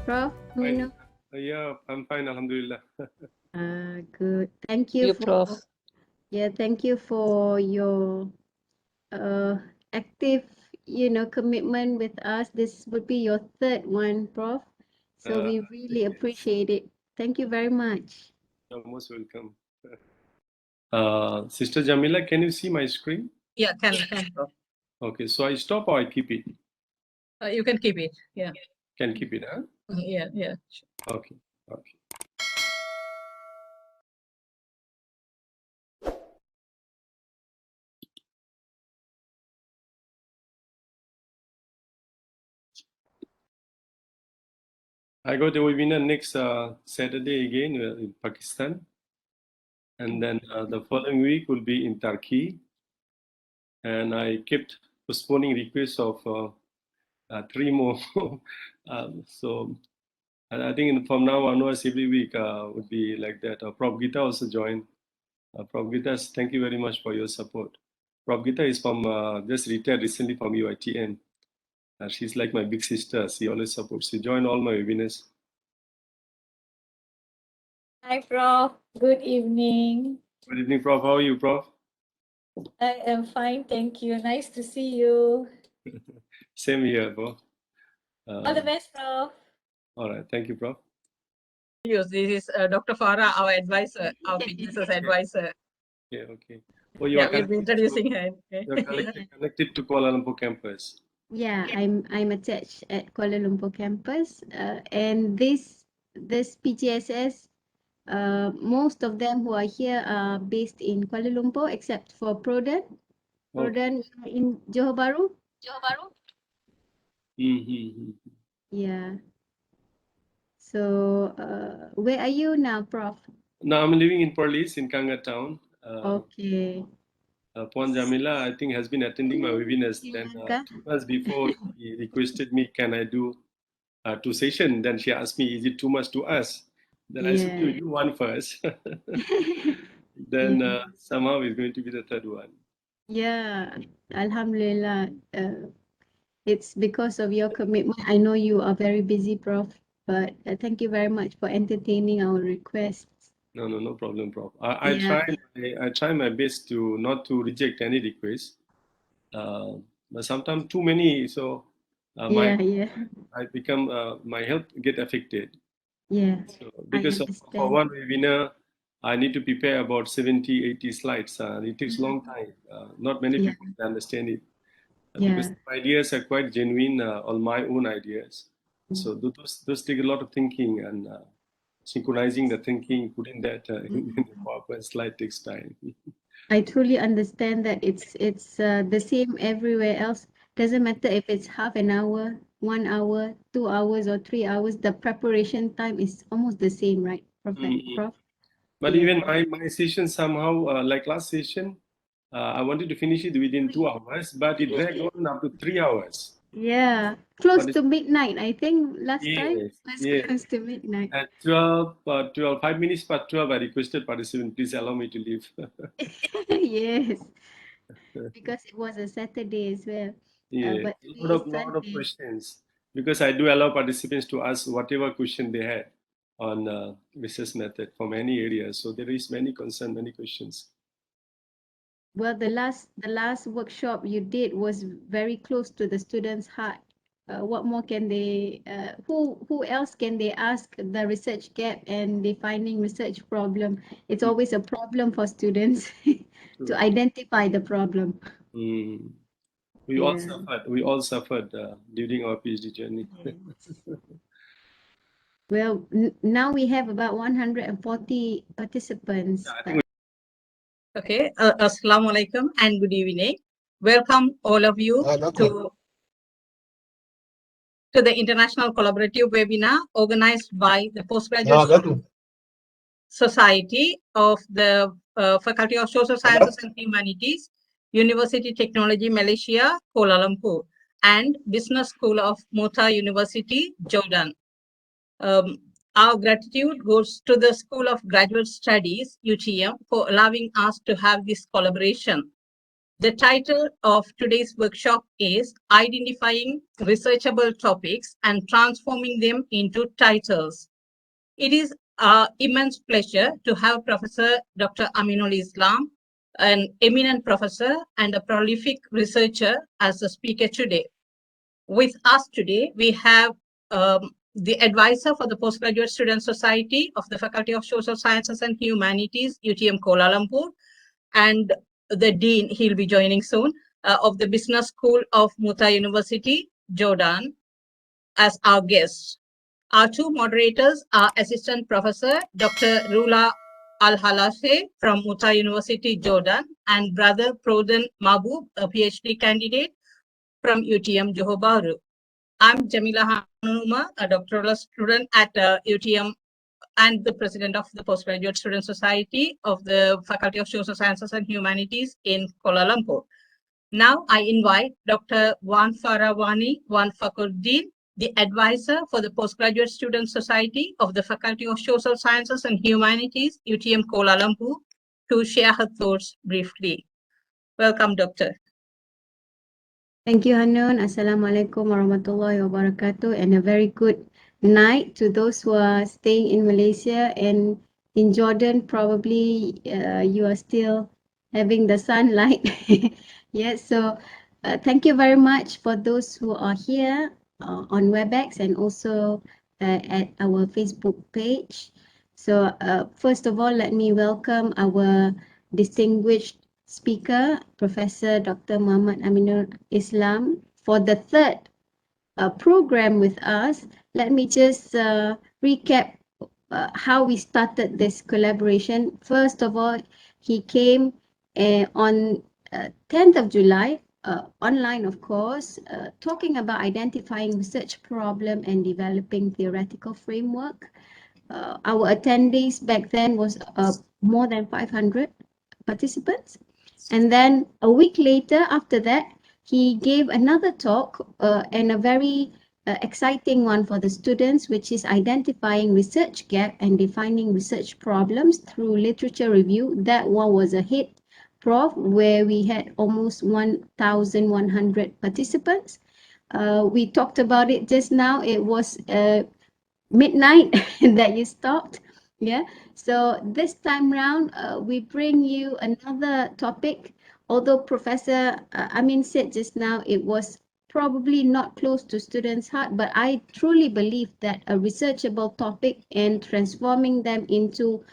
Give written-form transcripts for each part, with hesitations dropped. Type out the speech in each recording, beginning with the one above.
Prof. Fine. Aminul? Yeah, I'm fine, Alhamdulillah. Good. Thank you for Prof. thank you for your active, commitment with us. This would be your third one, Prof. So Uh, we really appreciate it. Thank you very much. you're most welcome. Sister Jamila, can you see my screen? Yeah, can Prof. Okay, so I stop or I keep it? You can keep it. Yeah. Can keep it, huh? Yeah. Sure. Okay, okay. I got a webinar next Saturday again in Pakistan, and then the following week will be in Turkey. And I kept postponing requests of 3 more. So and I think from now onwards, every week would be like that. Prof. Gita also joined. Prof. Gita, thank you very much for your support. Prof. Gita is from just retired recently from UITM. She's like my big sister. She always supports. She joined all my webinars. Hi, Prof. Good evening. Good evening, Prof. How are you, Prof? I am fine, thank you. Nice to see you. Same here, Prof. All the best, Prof. All right, thank you, Prof. Yes, this is Dr. Farah, our advisor, our business advisor. Okay. Oh, you Yeah, are we'll be introducing her. Okay. you're connected to Kuala Lumpur campus. Yeah, I'm attached at Kuala Lumpur campus, and this PGSS, most of them who are here are based in Kuala Lumpur, except for Prodan. Okay. Prodan in Johor Bahru. Mm-hmm. Yeah. So, where are you now, Prof? Now I'm living in Perlis in Kanga town. Okay. Puan Jamila, I think, has been attending my webinars. Then 2 months before, he requested me, can I do 2 sessions? Then she asked me, is it too much to ask? Then I said, you do one first. Then somehow it's going to be the third one. Yeah, Alhamdulillah. It's because of your commitment. I know you are very busy, Prof, but thank you very much for entertaining our requests. No problem, Prof. I try my best to not to reject any request, but sometimes too many, so I become my health get affected. Yeah, So I because for understand. one webinar, I need to prepare about 70, 80 slides. It takes a long time. Not many people can understand it because ideas are quite genuine, all my own ideas. So those take a lot of thinking and synchronizing the thinking, putting that in the PowerPoint slide takes time. I truly understand that it's the same everywhere else. Doesn't matter if it's half an hour, 1 hour, 2 hours, or 3 hours. The preparation time is almost the same, right, Prof? But even my session somehow, like last session, I wanted to finish it within 2 hours, but it dragged on up to 3 hours. Yeah, close to midnight. I think last time was Yes. close to midnight. At 5 minutes past 12, I requested participant, please allow me to leave. Yes, because it was a Saturday as well. But A lot of questions. Because I do allow participants to ask whatever question they had on research method from any area. So there is many concern, many questions. Well, the last workshop you did was very close to the students' heart. What more can they? Who else can they ask the research gap and defining research problem? It's always a problem for students to identify the problem. We all suffered during our PhD journey. Well, now we have about 140 participants. Okay. Assalamu alaikum and good evening. Welcome all of you to the International Collaborative Webinar organized by the Postgraduate Society of the Faculty of Social Sciences and Humanities, University Technology Malaysia, Kuala Lumpur, and Business School of Mota University, Jordan. Our gratitude goes to the School of Graduate Studies, UTM, for allowing us to have this collaboration. The title of today's workshop is Identifying Researchable Topics and Transforming Them into Titles. It is an immense pleasure to have Professor Dr. Aminul Islam, an eminent professor and a prolific researcher, as a speaker today. With us today, we have the advisor for the Postgraduate Student Society of the Faculty of Social Sciences and Humanities, UTM Kuala Lumpur, and the Dean, he'll be joining soon, of the Business School of Muta University, Jordan, as our guests. Our two moderators are Assistant Professor Dr. Rula Al-Halafe from Muta University, Jordan, and Brother Prodan Mahbub, a PhD candidate from UTM Johor Bahru. I'm Jamila Hanuma, a doctoral student at UTM and the president of the Postgraduate Student Society of the Faculty of Social Sciences and Humanities in Kuala Lumpur. Now I invite Dr. Wan Farah Wan Fakhruddin, the advisor for the Postgraduate Student Society of the Faculty of Social Sciences and Humanities, UTM Kuala Lumpur, to share her thoughts briefly. Welcome, Doctor. Thank you, Hanun. Assalamualaikum warahmatullahi wabarakatuh, and a very good night to those who are staying in Malaysia and in Jordan. Probably you are still having the sunlight. Yes, so thank you very much for those who are here on WebEx and also at our Facebook page. So first of all, let me welcome our distinguished speaker, Professor Dr. Muhammad Aminul Islam, for the third program with us. Let me just recap how we started this collaboration. First of all, he came on 10th of July, online of course, talking about identifying research problem and developing theoretical framework. Our attendees back then was more than 500 participants. And then a week later, after that, he gave another talk and a very exciting one for the students, which is identifying research gap and defining research problems through literature review. That one was a hit, Prof, where we had almost 1,100 participants. We talked about it just now. It was midnight that you stopped. Yeah, so this time round we bring you another topic. Although Professor Amin said just now it was probably not close to students' heart, but I truly believe that a researchable topic and transforming them into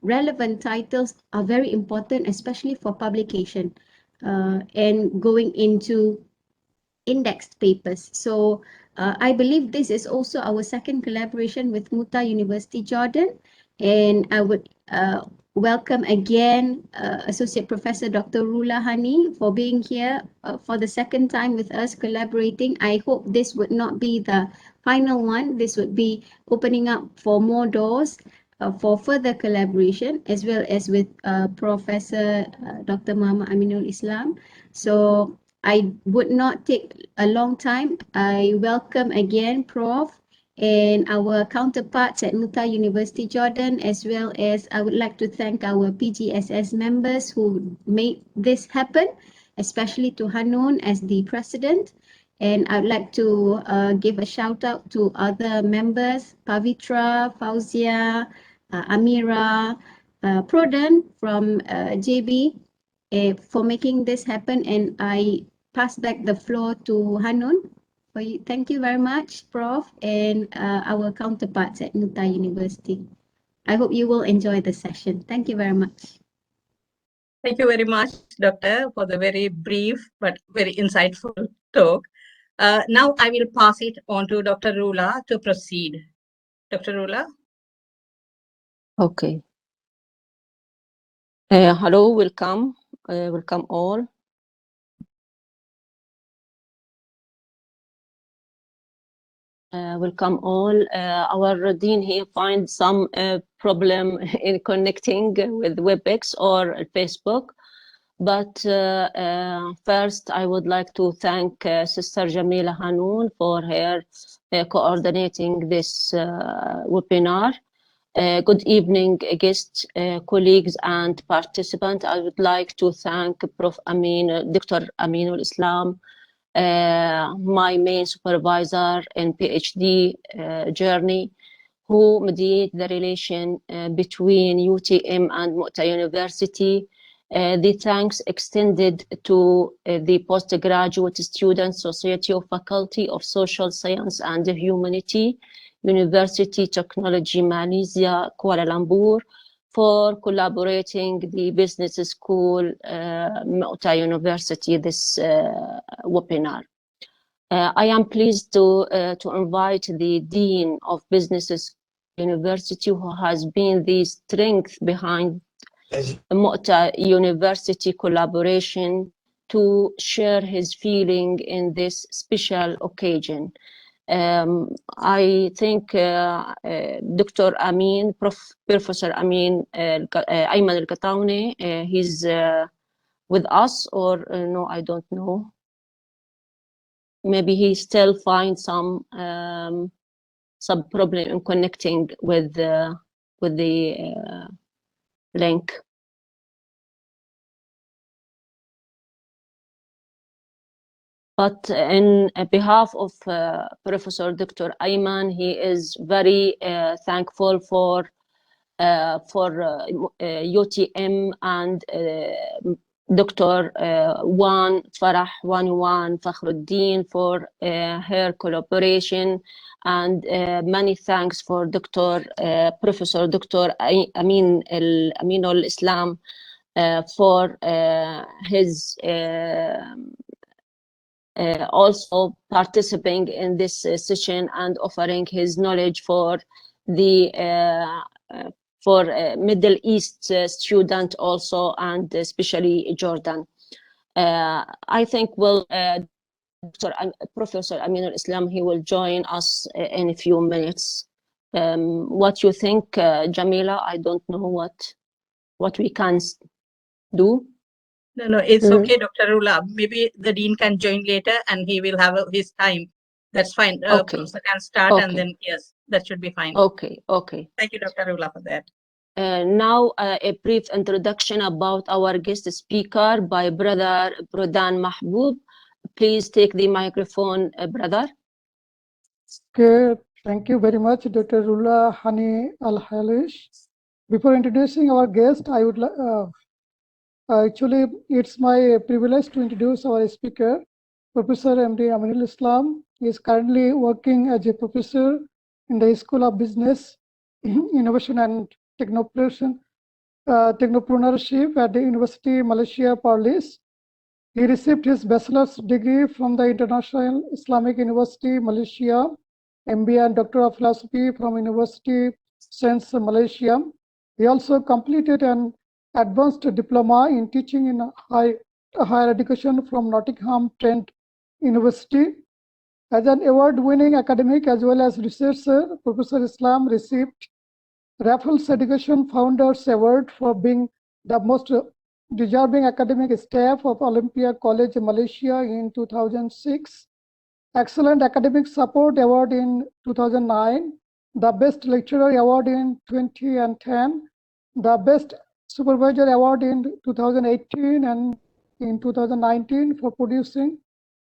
relevant titles are very important, especially for publication and going into indexed papers. So I believe this is also our second collaboration with Muta University Jordan, and I would welcome again Associate Professor Dr. Rula Hani for being here for the second time with us collaborating. I hope this would not be the final one. This would be opening up for more doors for further collaboration, as well as with Professor Dr. Muhammad Aminul Islam. So I would not take a long time. I welcome again Prof and our counterparts at Muta University Jordan, as well as I would like to thank our PGSS members who made this happen, especially to Hanun as the president. And I'd like to give a shout out to other members, Pavitra, Fauzia, Amira, Prodan from JB for making this happen. And I pass back the floor to Hanun. Thank you very much, Prof, and our counterparts at Muta University. I hope you will enjoy the session. Thank you very much. Thank you very much, Doctor, for the very brief but very insightful talk. Now I will pass it on to Dr. Rula to proceed. Dr. Rula. Okay. Hello, welcome. Welcome all. Welcome all. Our Dean here finds some problem in connecting with WebEx or Facebook. But first, I would like to thank Sister Jamila Hanoun for her coordinating this webinar. Good evening, guests, colleagues, and participants. I would like to thank Prof. Amin, Dr. Aminul Islam, my main supervisor in PhD journey, who mediate the relation between UTM and Mu'ta University. The thanks extended to the postgraduate students, Society of Faculty of Social Science and Humanity, University Technology Malaysia, Kuala Lumpur, for collaborating the business school Mu'ta University this webinar. I am pleased to invite the Dean of Business University, who has been the strength behind Mu'ta University collaboration, to share his feeling in this special occasion. I think Dr. Amin, Professor Amin Ayman Al-Qatauni, he's with us, or no, I don't know. Maybe he still finds some problem in connecting with the link. But in behalf of Professor Dr. Ayman, he is very thankful for UTM and Dr. Farah Fakhruddin for her collaboration, and many thanks for Professor Dr. Aminul Islam for his also participating in this session and offering his knowledge for the Middle East student also, and especially Jordan. I think Professor Aminul Islam, he will join us in a few minutes. What you think, Jamila? I don't know what we can do. No, it's okay, Dr. Rula. Maybe the dean can join later and he will have his time. That's fine. Okay. Professor can start, Okay. and then, yes, that should be fine. Okay. Thank you, Dr. Rula, for that. Now, a brief introduction about our guest speaker by Brother Brodan Mahbub. Please take the microphone, brother. Okay, thank you very much, Dr. Rula Hani Al-Halish. Before introducing our guest, I would actually, it's my privilege to introduce our speaker, Professor M.D. Aminul Islam. He is currently working as a professor in the School of Business, Innovation and Technopreneurship at the University Malaysia Perlis. He received his bachelor's degree from the International Islamic University Malaysia, MBA and Doctor of Philosophy from University Sains Malaysia. He also completed an advanced diploma in teaching in higher education from Nottingham Trent University. As an award-winning academic as well as researcher, Professor Islam received Raffles Education Founders Award for being the most deserving academic staff of Olympia College Malaysia in 2006. Excellent Academic Support Award in 2009, the Best Lecturer Award in 2010, the Best Supervisor Award in 2018 and in 2019 for producing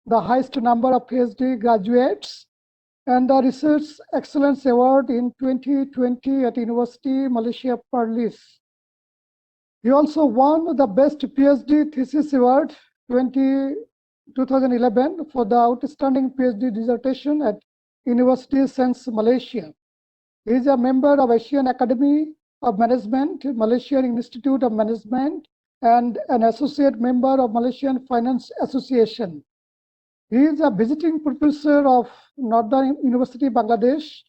the highest number of PhD graduates, and the Research Excellence Award in 2020 at University Malaysia Perlis. He also won the Best PhD Thesis Award 2011 for the Outstanding PhD Dissertation at University Sains Malaysia. He is a member of Asian Academy of Management, Malaysian Institute of Management, and an associate member of Malaysian Finance Association. He is a visiting professor of Northern University, Bangladesh,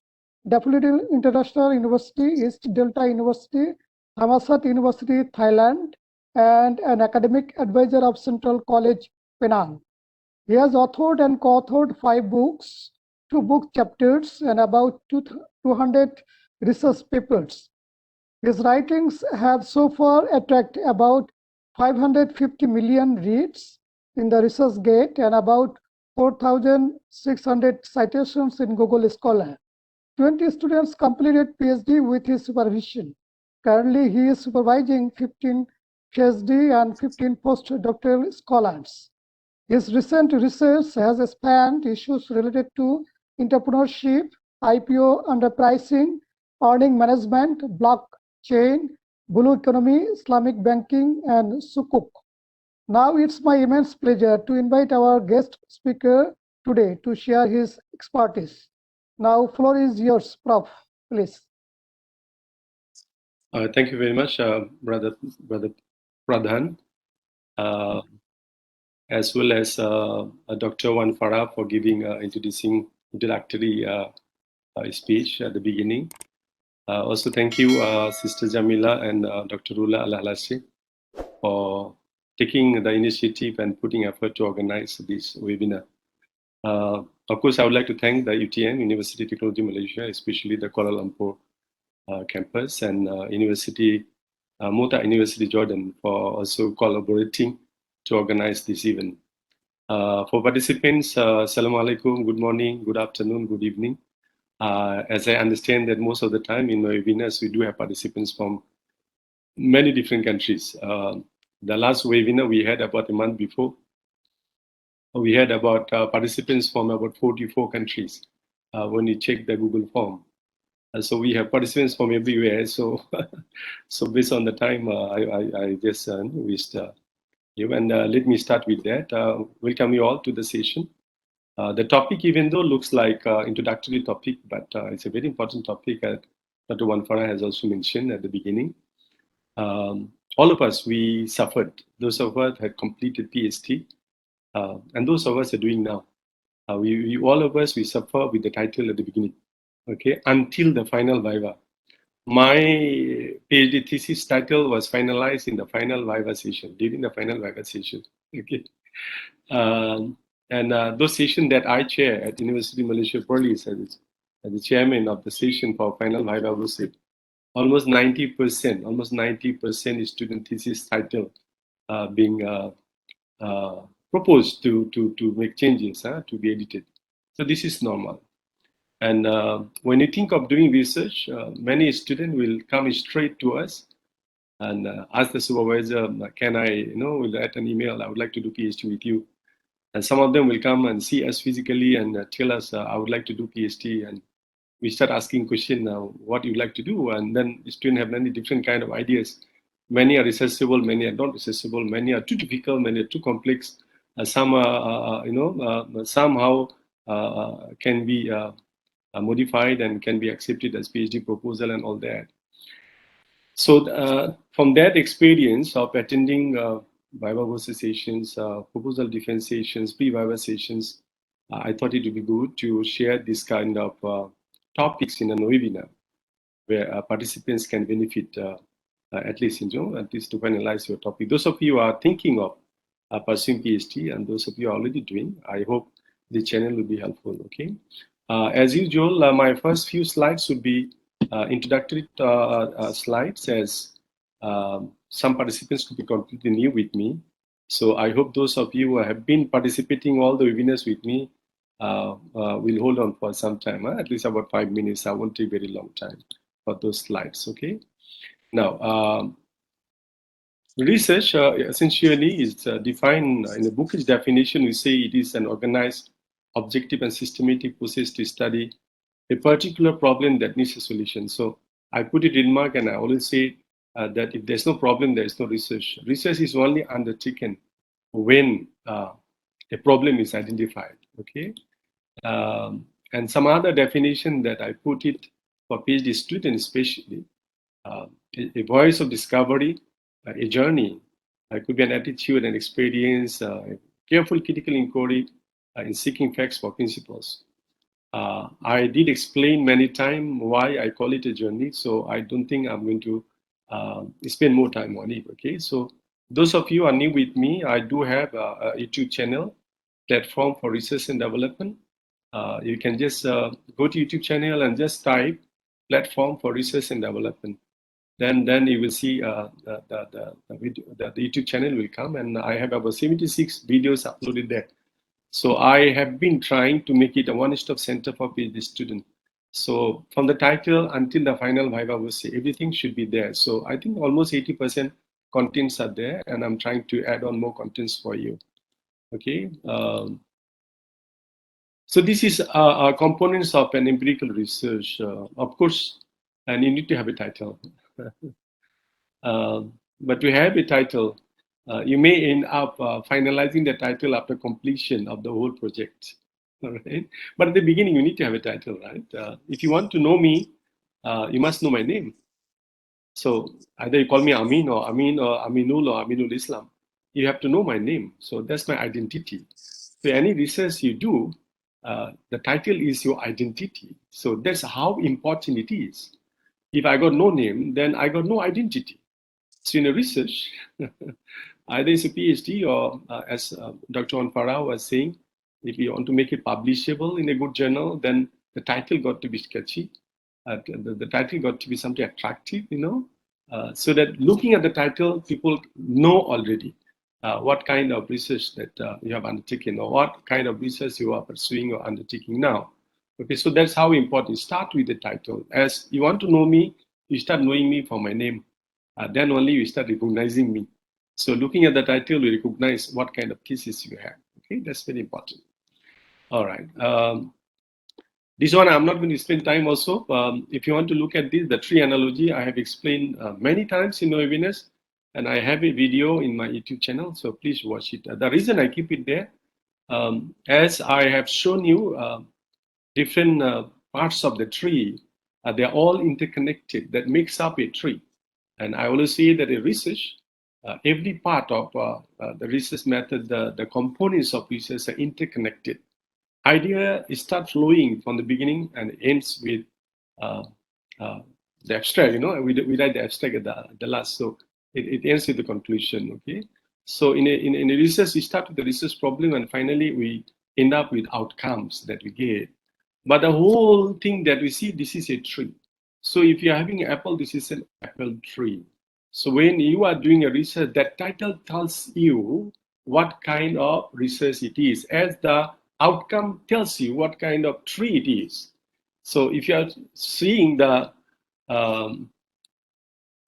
Daffodil International University, East Delta University, Thammasat University, Thailand, and an academic advisor of Central College, Penang. He has authored and co-authored 5 books, 2 book chapters, and about 200 research papers. His writings have so far attracted about 550 million reads in the ResearchGate and about 4,600 citations in Google Scholar. 20 students completed PhD with his supervision. Currently, he is supervising 15 PhD and 15 postdoctoral scholars. His recent research has spanned issues related to entrepreneurship, IPO underpricing, earning management, blockchain, blue economy, Islamic banking, and sukuk. Now it's my immense pleasure to invite our guest speaker today to share his expertise. Now, floor is yours, Prof. Please. Thank you very much, Brother Pradhan, as well as Dr. Farah for giving introductory speech at the beginning. Also, thank you, Sister Jamila and Dr. Rula Al-Halasi for taking the initiative and putting effort to organize this webinar. Of course, I would like to thank the UTM, University of Technology Malaysia, especially the Kuala Lumpur campus, and Mota University Jordan for also collaborating to organize this event. For participants, Assalamu alaikum, good morning, good afternoon, good evening. As I understand that most of the time in webinars, we do have participants from many different countries. The last webinar we had about a month before, we had about participants from about 44 countries when you check the Google form. So we have participants from everywhere. So, so based on the time, I just wished you. And let me start with that. Welcome you all to the session. The topic, even though looks like introductory topic, but it's a very important topic. Dr. Farah has also mentioned at the beginning. All of us, we suffered. Those of us had completed PhD, and those of us are doing now. All of us, we suffer with the title at the beginning, okay, until the final viva. My PhD thesis title was finalized in the final viva session, during the final viva session, okay. And those sessions that I chair at University of Malaysia Perlis as the chairman of the session for final viva was it. Almost 90% is student thesis title being proposed to make changes, to be edited. So this is normal. And when you think of doing research, many students will come straight to us and ask the supervisor, can I, will write an email, I would like to do PhD with you. And some of them will come and see us physically and tell us, I would like to do PhD. And we start asking questions, what you like to do? And then students have many different kind of ideas. Many are researchable, many are not researchable, many are too difficult, many are too complex. Some are, somehow can be modified and can be accepted as PhD proposal and all that. So from that experience of attending viva sessions, proposal defense sessions, pre-viva sessions, I thought it would be good to share this kind of topics in a webinar where participants can benefit at least to finalize your topic. Those of you who are thinking of pursuing PhD and those of you are already doing, I hope the channel will be helpful, okay? As usual, my first few slides would be introductory slides, as some participants could be completely new with me. So I hope those of you who have been participating all the webinars with me will hold on for some time, at least about 5 minutes. I won't take very long time for those slides, okay? Now, research essentially is defined in the book's definition. We say it is an organized, objective and systematic process to study a particular problem that needs a solution. So I put it in mark, and I always say that if there's no problem, there is no research. Research is only undertaken when a problem is identified, okay? And some other definition that I put it for PhD students especially, a voice of discovery, a journey. It could be an attitude and experience, careful critical inquiry in seeking facts for principles. I did explain many times why I call it a journey, so I don't think I'm going to spend more time on it, okay? So those of you who are new with me, I do have a YouTube channel, Platform for Research and Development. You can just go to YouTube channel and just type Platform for Research and Development. Then you will see the YouTube channel will come, and I have about 76 videos uploaded there. So I have been trying to make it a one-stop center for PhD students. So from the title until the final viva will say everything should be there. So I think almost 80% contents are there, and I'm trying to add on more contents for you. Okay. So this is components of an empirical research, of course, and you need to have a title. But to have a title, you may end up finalizing the title after completion of the whole project. All right. But at the beginning, you need to have a title, right? If you want to know me, you must know my name. So either you call me Amin or Aminul or Aminul Islam. You have to know my name. So that's my identity. So any research you do, the title is your identity. So that's how important it is. If I got no name, then I got no identity. So in a research, either it's a PhD or as Dr. Farah was saying, if you want to make it publishable in a good journal, then the title got to be sketchy. The title got to be something attractive, so that looking at the title, people know already what kind of research that you have undertaken or what kind of research you are pursuing or undertaking now. Okay, so that's how important. Start with the title. As you want to know me, you start knowing me for my name. Then only you start recognizing me. So looking at the title, you recognize what kind of cases you have. Okay, that's very important. All right. This one I'm not going to spend time also. If you want to look at this, the tree analogy, I have explained many times in my webinars, and I have a video in my YouTube channel, so please watch it. The reason I keep it there, as I have shown you, different parts of the tree, they're all interconnected. That makes up a tree. And I always say that in research, every part of the research method, the components of research are interconnected. Idea start flowing from the beginning and ends with the abstract. We write the abstract at the last, so it ends with the conclusion. Okay, so in a research, we start with the research problem, and finally we end up with outcomes that we get. But the whole thing that we see, this is a tree. So if you're having an apple, this is an apple tree. So when you are doing a research, that title tells you what kind of research it is, as the outcome tells you what kind of tree it is. So if you are seeing the, all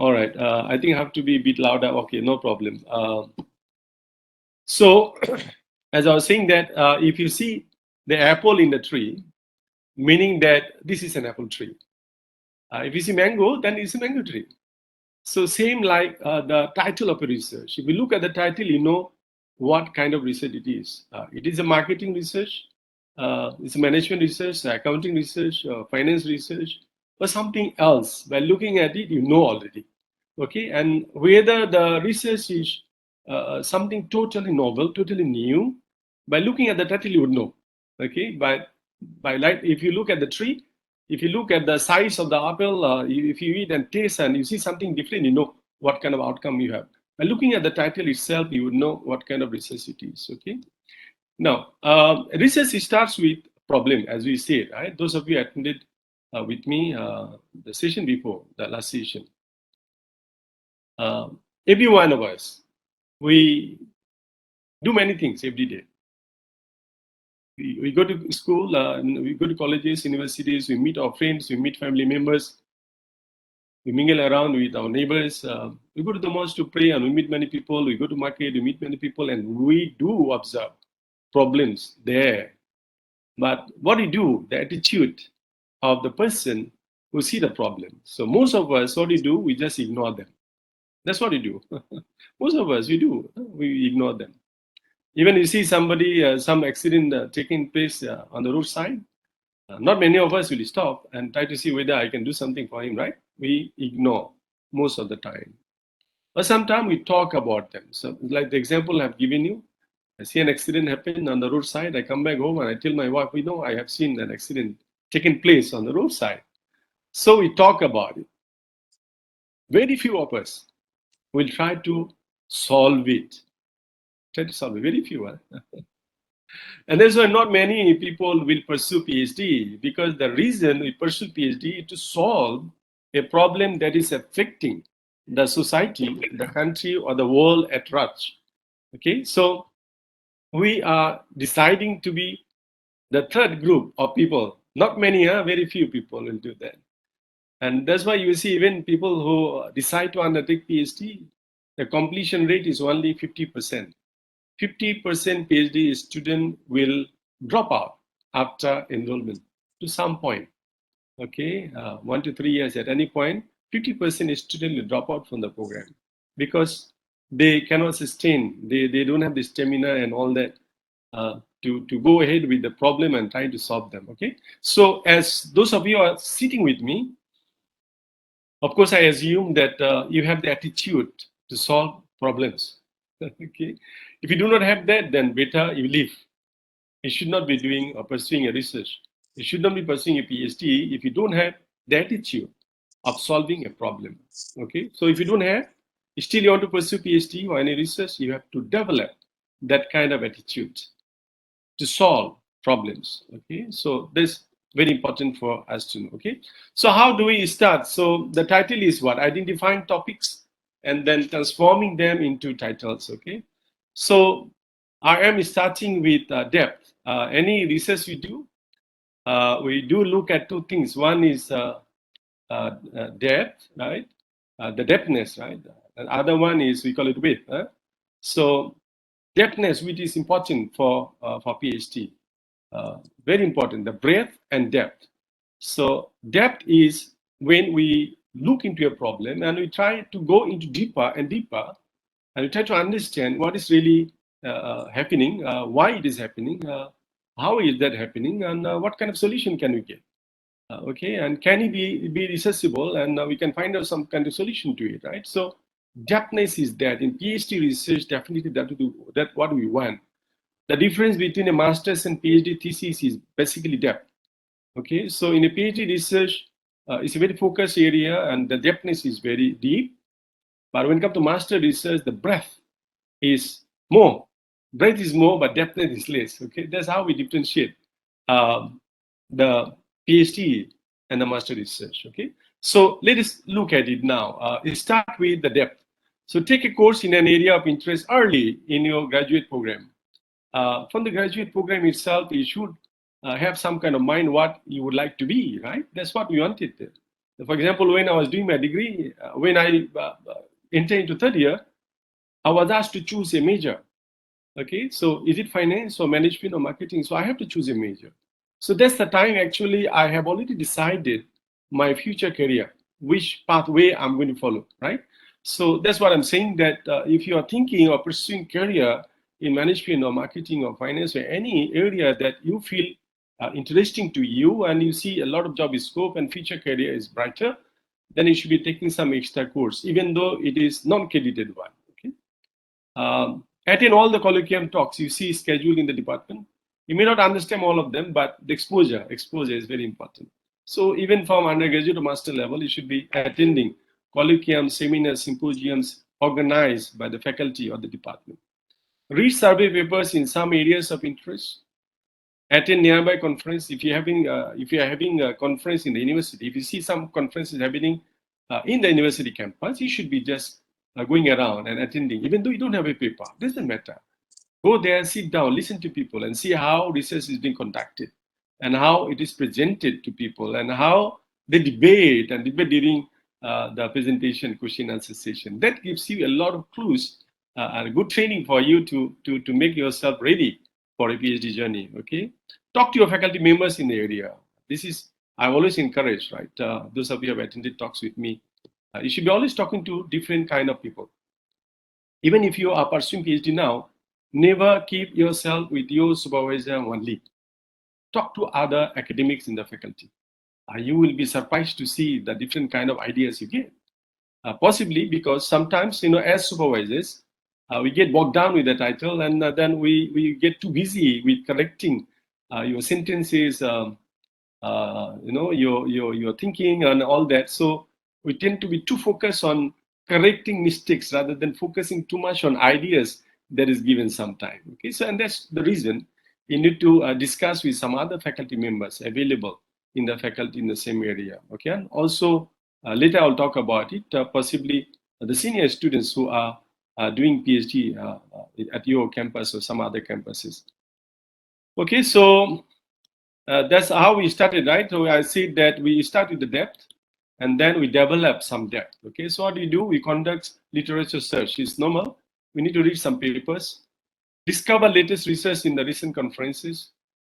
right, I think I have to be a bit louder. Okay, no problem. So as I was saying that if you see the apple in the tree, meaning that this is an apple tree. If you see mango, then it's a mango tree. So same like the title of a research. If you look at the title, you know what kind of research it is. It is a marketing research, it's a management research, accounting research, finance research, or something else. By looking at it, you know already. Okay, and whether the research is something totally novel, totally new, by looking at the title, you would know. Okay, by like if you look at the tree, if you look at the size of the apple, if you eat and taste and you see something different, you know what kind of outcome you have. By looking at the title itself, you would know what kind of research it is. Okay. Now, research starts with problem, as we said, right? Those of you attended with me the session before, the last session. Every one of us, we do many things every day. We go to school, we go to colleges, universities, we meet our friends, we meet family members, we mingle around with our neighbors, we go to the mosque to pray and we meet many people, we go to market, we meet many people, and we do observe problems there. But what we do, the attitude of the person who see the problem. So most of us, what we do, we just ignore them. That's what we do. Most of us, we do. We ignore them. Even you see somebody, some accident taking place on the roadside, not many of us will stop and try to see whether I can do something for him, right? We ignore most of the time. But sometimes we talk about them. So like the example I've given you, I see an accident happen on the roadside. I come back home and I tell my wife, I have seen an accident taking place on the roadside. So we talk about it. Very few of us will try to solve it. Try to solve it. Very few. And that's why not many people will pursue PhD, because the reason we pursue PhD is to solve a problem that is affecting the society, the country, or the world at large. Okay, so we are deciding to be the third group of people, Not many, very few people will do that. And that's why you see even people who decide to undertake PhD, the completion rate is only 50%. 50% PhD student will drop out after enrollment to some point. Okay, 1 to 3 years at any point, 50% student will drop out from the program because they cannot sustain, they don't have the stamina and all that to go ahead with the problem and try to solve them. Okay, so as those of you are sitting with me, of course, I assume that you have the attitude to solve problems. Okay, if you do not have that, then better you leave. You should not be doing or pursuing a research. You should not be pursuing a PhD if you don't have the attitude of solving a problem. Okay, so if you don't have, still you want to pursue PhD or any research, you have to develop that kind of attitude to solve problems. Okay, so this very important for us to know. Okay, so how do we start? So the title is what? Identifying topics and then transforming them into titles. Okay, so I am starting with depth. Any research we do look at two things. One is depth, right? The depthness, right? The other one is we call it width. So depthness, which is important for PhD, very important. The breadth and depth. So depth is when we look into a problem and we try to go into deeper and deeper, and we try to understand what is really happening, why it is happening, how is that happening, and what kind of solution can we get. Okay, and can it be researchable, and we can find out some kind of solution to it, right? So depthness is that in PhD research, definitely that what we want. The difference between a master's and PhD thesis is basically depth. Okay, so in a PhD research, it's a very focused area, and the depthness is very deep. But when it comes to master research, the breadth is more. Breadth is more, but depthness is less. Okay, that's how we differentiate the PhD and the master research. Okay, so let us look at it now. Start with the depth. So take a course in an area of interest early in your graduate program. From the graduate program itself, you should have some kind of mind what you would like to be, right? That's what we wanted. For example, when I was doing my degree, when I entered into third year, I was asked to choose a major. Okay, so is it finance or management or marketing? So I have to choose a major. So that's the time actually I have already decided my future career, which pathway I'm going to follow, right? So that's what I'm saying, that if you are thinking or pursuing career in management or marketing or finance or any area that you feel interesting to you and you see a lot of job scope and future career is brighter, then you should be taking some extra course, even though it is non-credited one. Okay. Attend all the colloquium talks you see scheduled in the department. You may not understand all of them, but the exposure is very important. So even from undergraduate to master level, you should be attending colloquium, seminars, symposiums organized by the faculty or the department. Read survey papers in some areas of interest. Attend nearby conference. If you're having a conference in the university, if you see some conferences happening in the university campus, you should be just going around and attending, even though you don't have a paper. Doesn't matter. Go there, sit down, listen to people, and see how research is being conducted, and how it is presented to people, and how they debate during the presentation, question answer session. That gives you a lot of clues and good training for you to make yourself ready for a PhD journey. Okay, talk to your faculty members in the area. This is I always encourage, right? Those of you who have attended talks with me, you should be always talking to different kind of people. Even if you are pursuing PhD now, never keep yourself with your supervisor only. Talk to other academics in the faculty. You will be surprised to see the different kind of ideas you get. Possibly because sometimes, as supervisors, we get bogged down with the title, and then we get too busy with correcting your sentences, your thinking and all that. So we tend to be too focused on correcting mistakes rather than focusing too much on ideas that is given sometime. Okay, so and that's the reason you need to discuss with some other faculty members available in the faculty in the same area. Okay, and also later I'll talk about it. Possibly the senior students who are doing PhD at your campus or some other campuses. Okay, so that's how we started, right? So I said that we start with the depth, and then we develop some depth. Okay, so what do? We conduct literature search. It's normal. We need to read some papers, discover latest research in the recent conferences.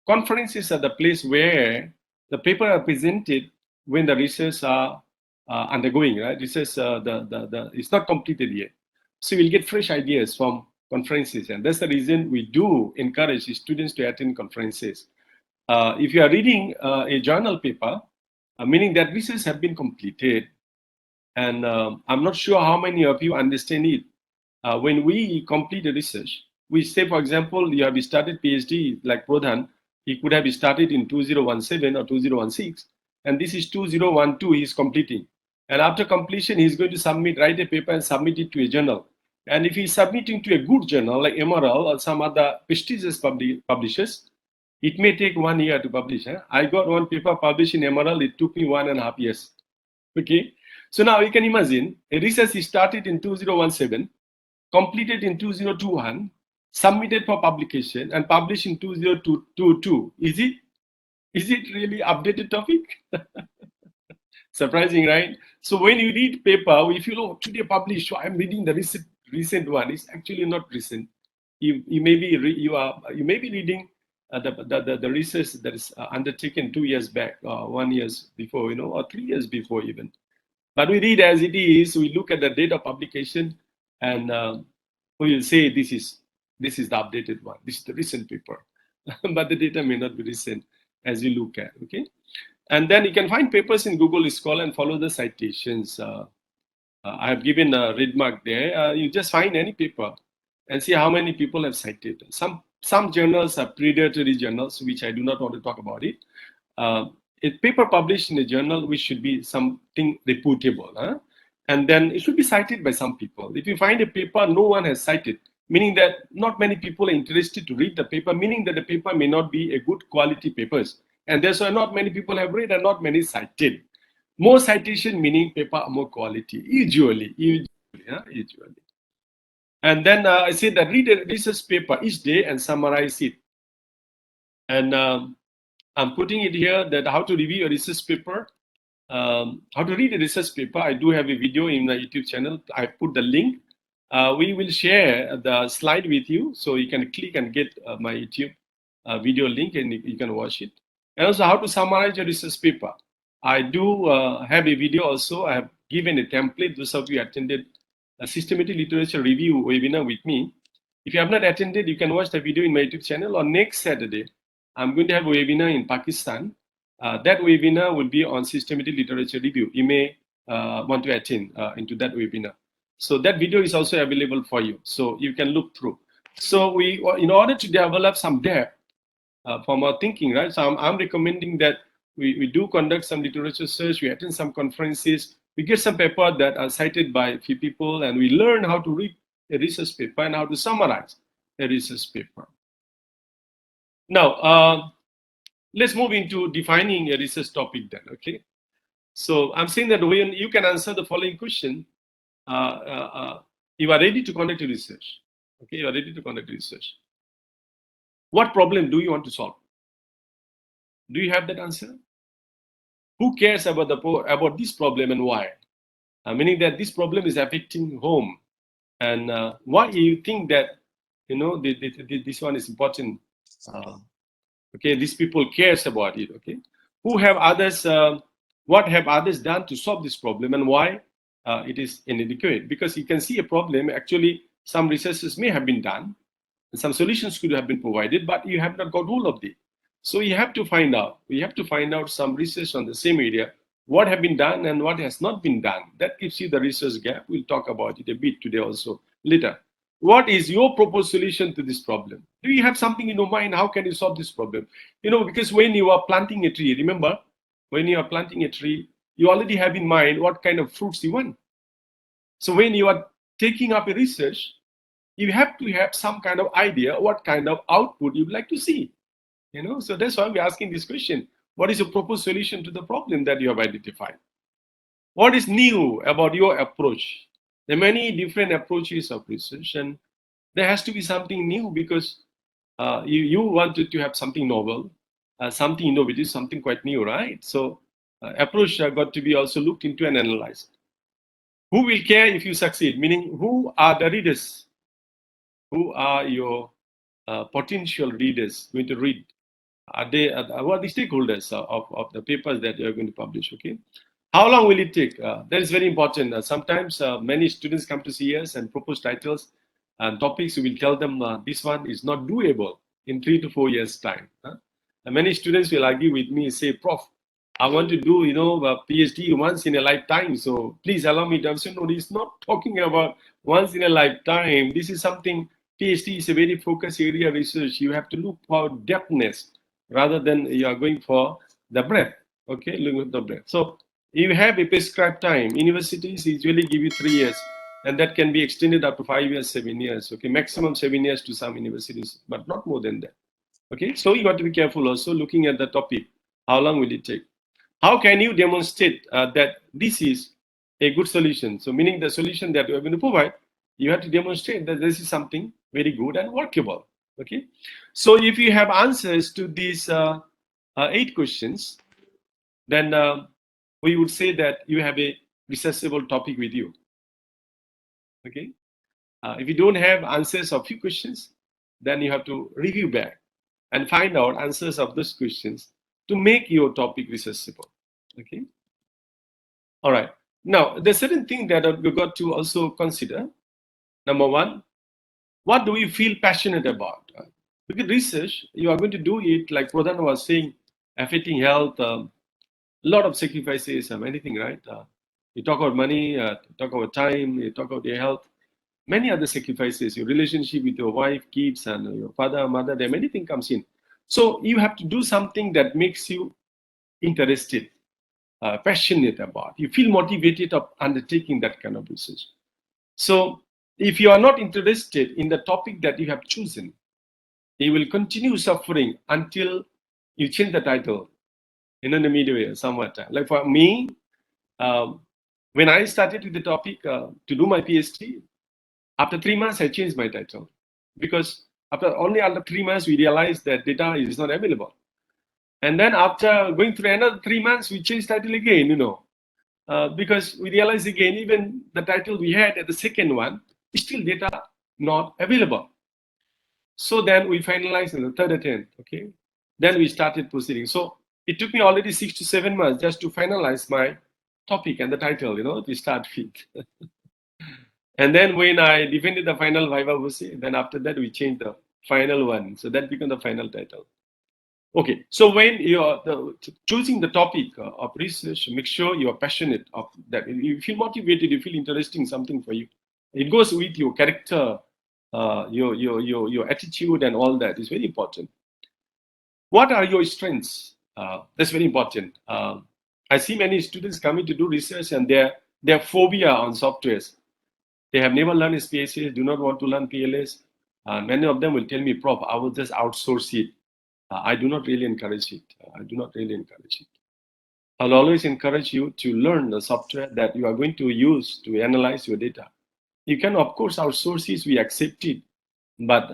Conferences are the place where the paper are presented when the research are undergoing, right? Research, it's not completed yet. So we'll get fresh ideas from conferences, and that's the reason we do encourage students to attend conferences. If you are reading a journal paper, meaning that research have been completed, and I'm not sure how many of you understand it. When we complete a research, we say, for example, you have started PhD like Pradhan, he could have started in 2017 or 2016, and this is 2012 he is completing. And after completion, he's going to write a paper and submit it to a journal. And if he's submitting to a good journal like Emerald or some other prestigious publishers, it may take 1 year to publish. I got one paper published in Emerald, it took me 1.5 years. Okay, so now you can imagine a research started in 2017, completed in 2021, submitted for publication, and published in 2022. Is it really updated topic? Surprising, right? So when you read paper, if you know today published, so I'm reading the recent one. It's actually not recent. You may be reading the research that is undertaken 2 years back, 1 year before, or 3 years before even. But we read as it is. We look at the date of publication, and we will say this is the updated one. This is the recent paper, but the data may not be recent as you look at. Okay, and then you can find papers in Google Scholar and follow the citations. I have given a red mark there. You just find any paper and see how many people have cited. Some journals are predatory journals, which I do not want to talk about it. A paper published in a journal which should be something reputable, and then it should be cited by some people. If you find a paper no one has cited, meaning that not many people are interested to read the paper, meaning that the paper may not be a good quality papers, and that's why not many people have read and not many cited. More citation meaning paper more quality, usually. And then I say that read a research paper each day and summarize it. And I'm putting it here that how to review a research paper, how to read a research paper. I do have a video in the YouTube channel. I put the link. We will share the slide with you, so you can click and get my YouTube video link, and you can watch it. And also how to summarize your research paper. I do have a video also. I have given a template. Those of you attended a systematic literature review webinar with me. If you have not attended, you can watch the video in my YouTube channel. On next Saturday, I'm going to have a webinar in Pakistan. That webinar will be on systematic literature review. You may want to attend into that webinar. So that video is also available for you, so you can look through. So in order to develop some depth from our thinking, right? So I'm recommending that we do conduct some literature search, we attend some conferences, we get some paper that are cited by a few people, and we learn how to read a research paper and how to summarize a research paper. Now, let's move into defining a research topic then, okay? So I'm saying that when you can answer the following question, you are ready to conduct a research, okay? You are ready to conduct research. What problem do you want to solve? Do you have that answer? Who cares about this problem and why? Meaning that this problem is affecting whom, and why you think that this one is important. Okay, these people cares about it. Okay, who have others? What have others done to solve this problem, and why it is inadequate? Because you can see a problem. Actually, some researches may have been done, and some solutions could have been provided, but you have not got hold of it. So you have to find out. We have to find out some research on the same area, what have been done and what has not been done. That gives you the research gap. We'll talk about it a bit today also later. What is your proposed solution to this problem? Do you have something in your mind? How can you solve this problem? Because when you are planting a tree, remember, when you are planting a tree, you already have in mind what kind of fruits you want. So when you are taking up a research, you have to have some kind of idea what kind of output you'd like to see. So that's why we're asking this question. What is your proposed solution to the problem that you have identified? What is new about your approach? There are many different approaches of research, and there has to be something new because you wanted to have something novel. something innovative, something quite new, right? So approach got to be also looked into and analyzed. Who will care if you succeed? Meaning, who are the readers? Who are your potential readers going to read? Are they what are the stakeholders of the papers that you are going to publish? Okay, how long will it take? That is very important. Sometimes many students come to see us and propose titles and topics. We will tell them this one is not doable in 3 to 4 years time. And many students will argue with me, say, Prof, I want to do a PhD once in a lifetime, so please allow me to say, no, it's not talking about once in a lifetime. This is something. PhD is a very focused area of research. You have to look for depthness rather than you are going for the breadth. Okay, look at the breadth. So you have a prescribed time. Universities usually give you 3 years, and that can be extended up to 5 years, 7 years. Okay, maximum 7 years to some universities, but not more than that. Okay, so you got to be careful also looking at the topic. How long will it take? How can you demonstrate that this is a good solution? So meaning the solution that you are going to provide, you have to demonstrate that this is something very good and workable. Okay, so if you have answers to these 8 questions, then we would say that you have a researchable topic with you. Okay, if you don't have answers of few questions, then you have to review back and find out answers of those questions to make your topic researchable. Okay. All right. Now, there's certain thing that we got to also consider. Number one, what do we feel passionate about? Because research, you are going to do it like Pradhan was saying, affecting health, a lot of sacrifices and anything, right? You talk about money, you talk about time, you talk about your health, many other sacrifices, your relationship with your wife, kids, and your father, mother, there many things comes in. So you have to do something that makes you interested, passionate about. You feel motivated of undertaking that kind of research. So if you are not interested in the topic that you have chosen, you will continue suffering until you change the title in a midway somewhat. Like for me, when I started with the topic to do my PhD, after 3 months, I changed my title because after 3 months, we realized that data is not available. And then after going through another 3 months, we changed title again, because we realized again, even the title we had at the second one, still data not available. So then we finalized in the third attempt, okay? Then we started proceeding. So it took me already 6 to 7 months just to finalize my topic and the title, to start with. And then when I defended the final Viva Voce, then after that we changed the final one. So that became the final title. Okay, so when you are choosing the topic of research, make sure you are passionate of that. If you feel motivated, you feel interesting, something for you. It goes with your character, your attitude, and all that is very important. What are your strengths? That's very important. I see many students coming to do research and their phobia on softwares. They have never learned SPSS, do not want to learn PLS. Many of them will tell me, Prof, I will just outsource it. I do not really encourage it. I'll always encourage you to learn the software that you are going to use to analyze your data. You can, of course, outsource it, we accept it, but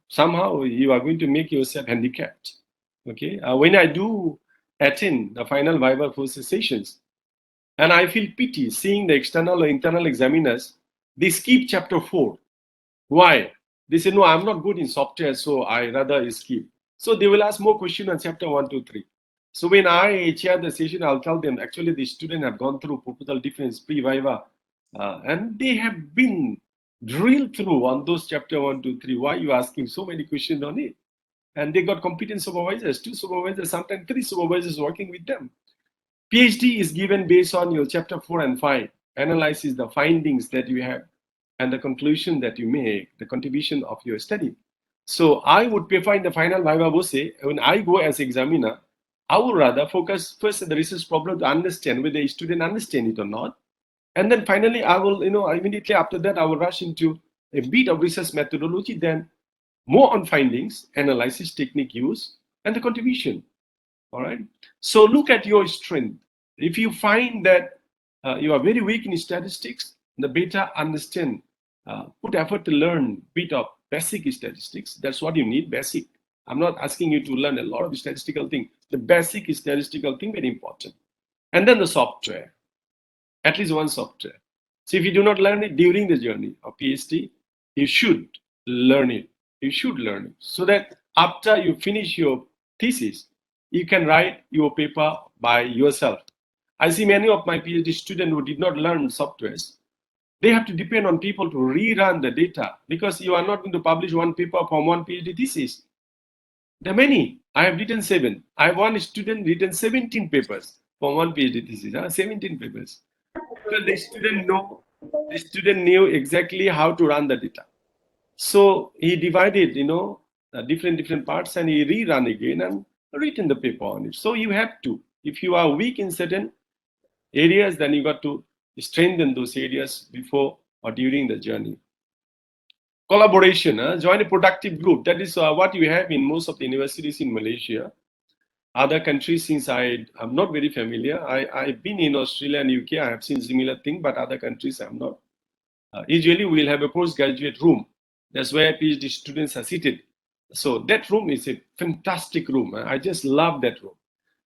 somehow you are going to make yourself handicapped. Okay. When I do attend the final Viva Voce sessions, and I feel pity seeing the external or internal examiners, they skip chapter 4. Why? They say, no, I'm not good in software, so I rather skip. So they will ask more questions on chapter 1, 2, 3. So when I chair the session, I'll tell them, actually, the students have gone through proposal defense, pre-Viva, and they have been drilled through on those chapter 1, 2, 3. Why are you asking so many questions on it? And they got competent supervisors, 2 supervisors, sometimes 3 supervisors working with them. PhD is given based on your chapter 4 and 5, analyzes the findings that you have and the conclusion that you make, the contribution of your study. So I would prefer in the final Viva Voce, when I go as examiner, I would rather focus first on the research problem to understand whether the student understand it or not. And then finally, I will, immediately after that, I will rush into a bit of research methodology, then more on findings, analysis, technique use, and the contribution. All right. So look at your strength. If you find that you are very weak in statistics, the better understand, put effort to learn bit of basic statistics. That's what you need, basic. I'm not asking you to learn a lot of statistical thing. The basic statistical thing, very important. And then the software, at least one software. So if you do not learn it during the journey of PhD, you should learn it. You should learn it so that after you finish your thesis, you can write your paper by yourself. I see many of my PhD students who did not learn softwares. They have to depend on people to rerun the data because you are not going to publish one paper from one PhD thesis. There are many. I have written 7. I have one student written 17 papers from one PhD thesis. 17 papers. Because the student knew exactly how to run the data. So he divided, different parts, and he rerun again and written the paper on it. So you have to. If you are weak in certain areas, then you got to strengthen those areas before or during the journey. Collaboration, join a productive group. That is what you have in most of the universities in Malaysia. Other countries, since I'm not very familiar, I've been in Australia and UK, I have seen similar thing, but other countries I'm not. Usually we'll have a postgraduate room. That's where PhD students are seated. So that room is a fantastic room. I just love that room.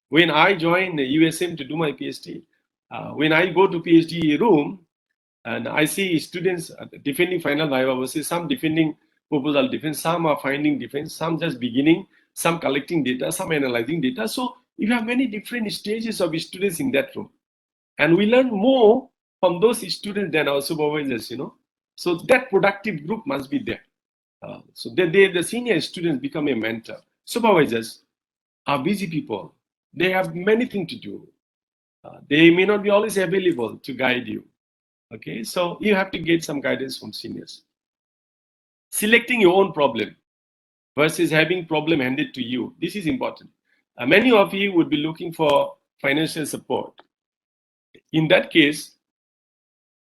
When I joined the USM to do my PhD, when I go to PhD room, and I see students defending final viva versus some defending proposal defense, some are finding defense, some just beginning, some collecting data, some analyzing data. So you have many different stages of students in that room. And we learn more from those students than our supervisors, So that productive group must be there. So the senior students become a mentor. Supervisors are busy people. They have many things to do. They may not be always available to guide you. Okay, so you have to get some guidance from seniors. Selecting your own problem versus having problem handed to you. This is important. Many of you would be looking for financial support. In that case,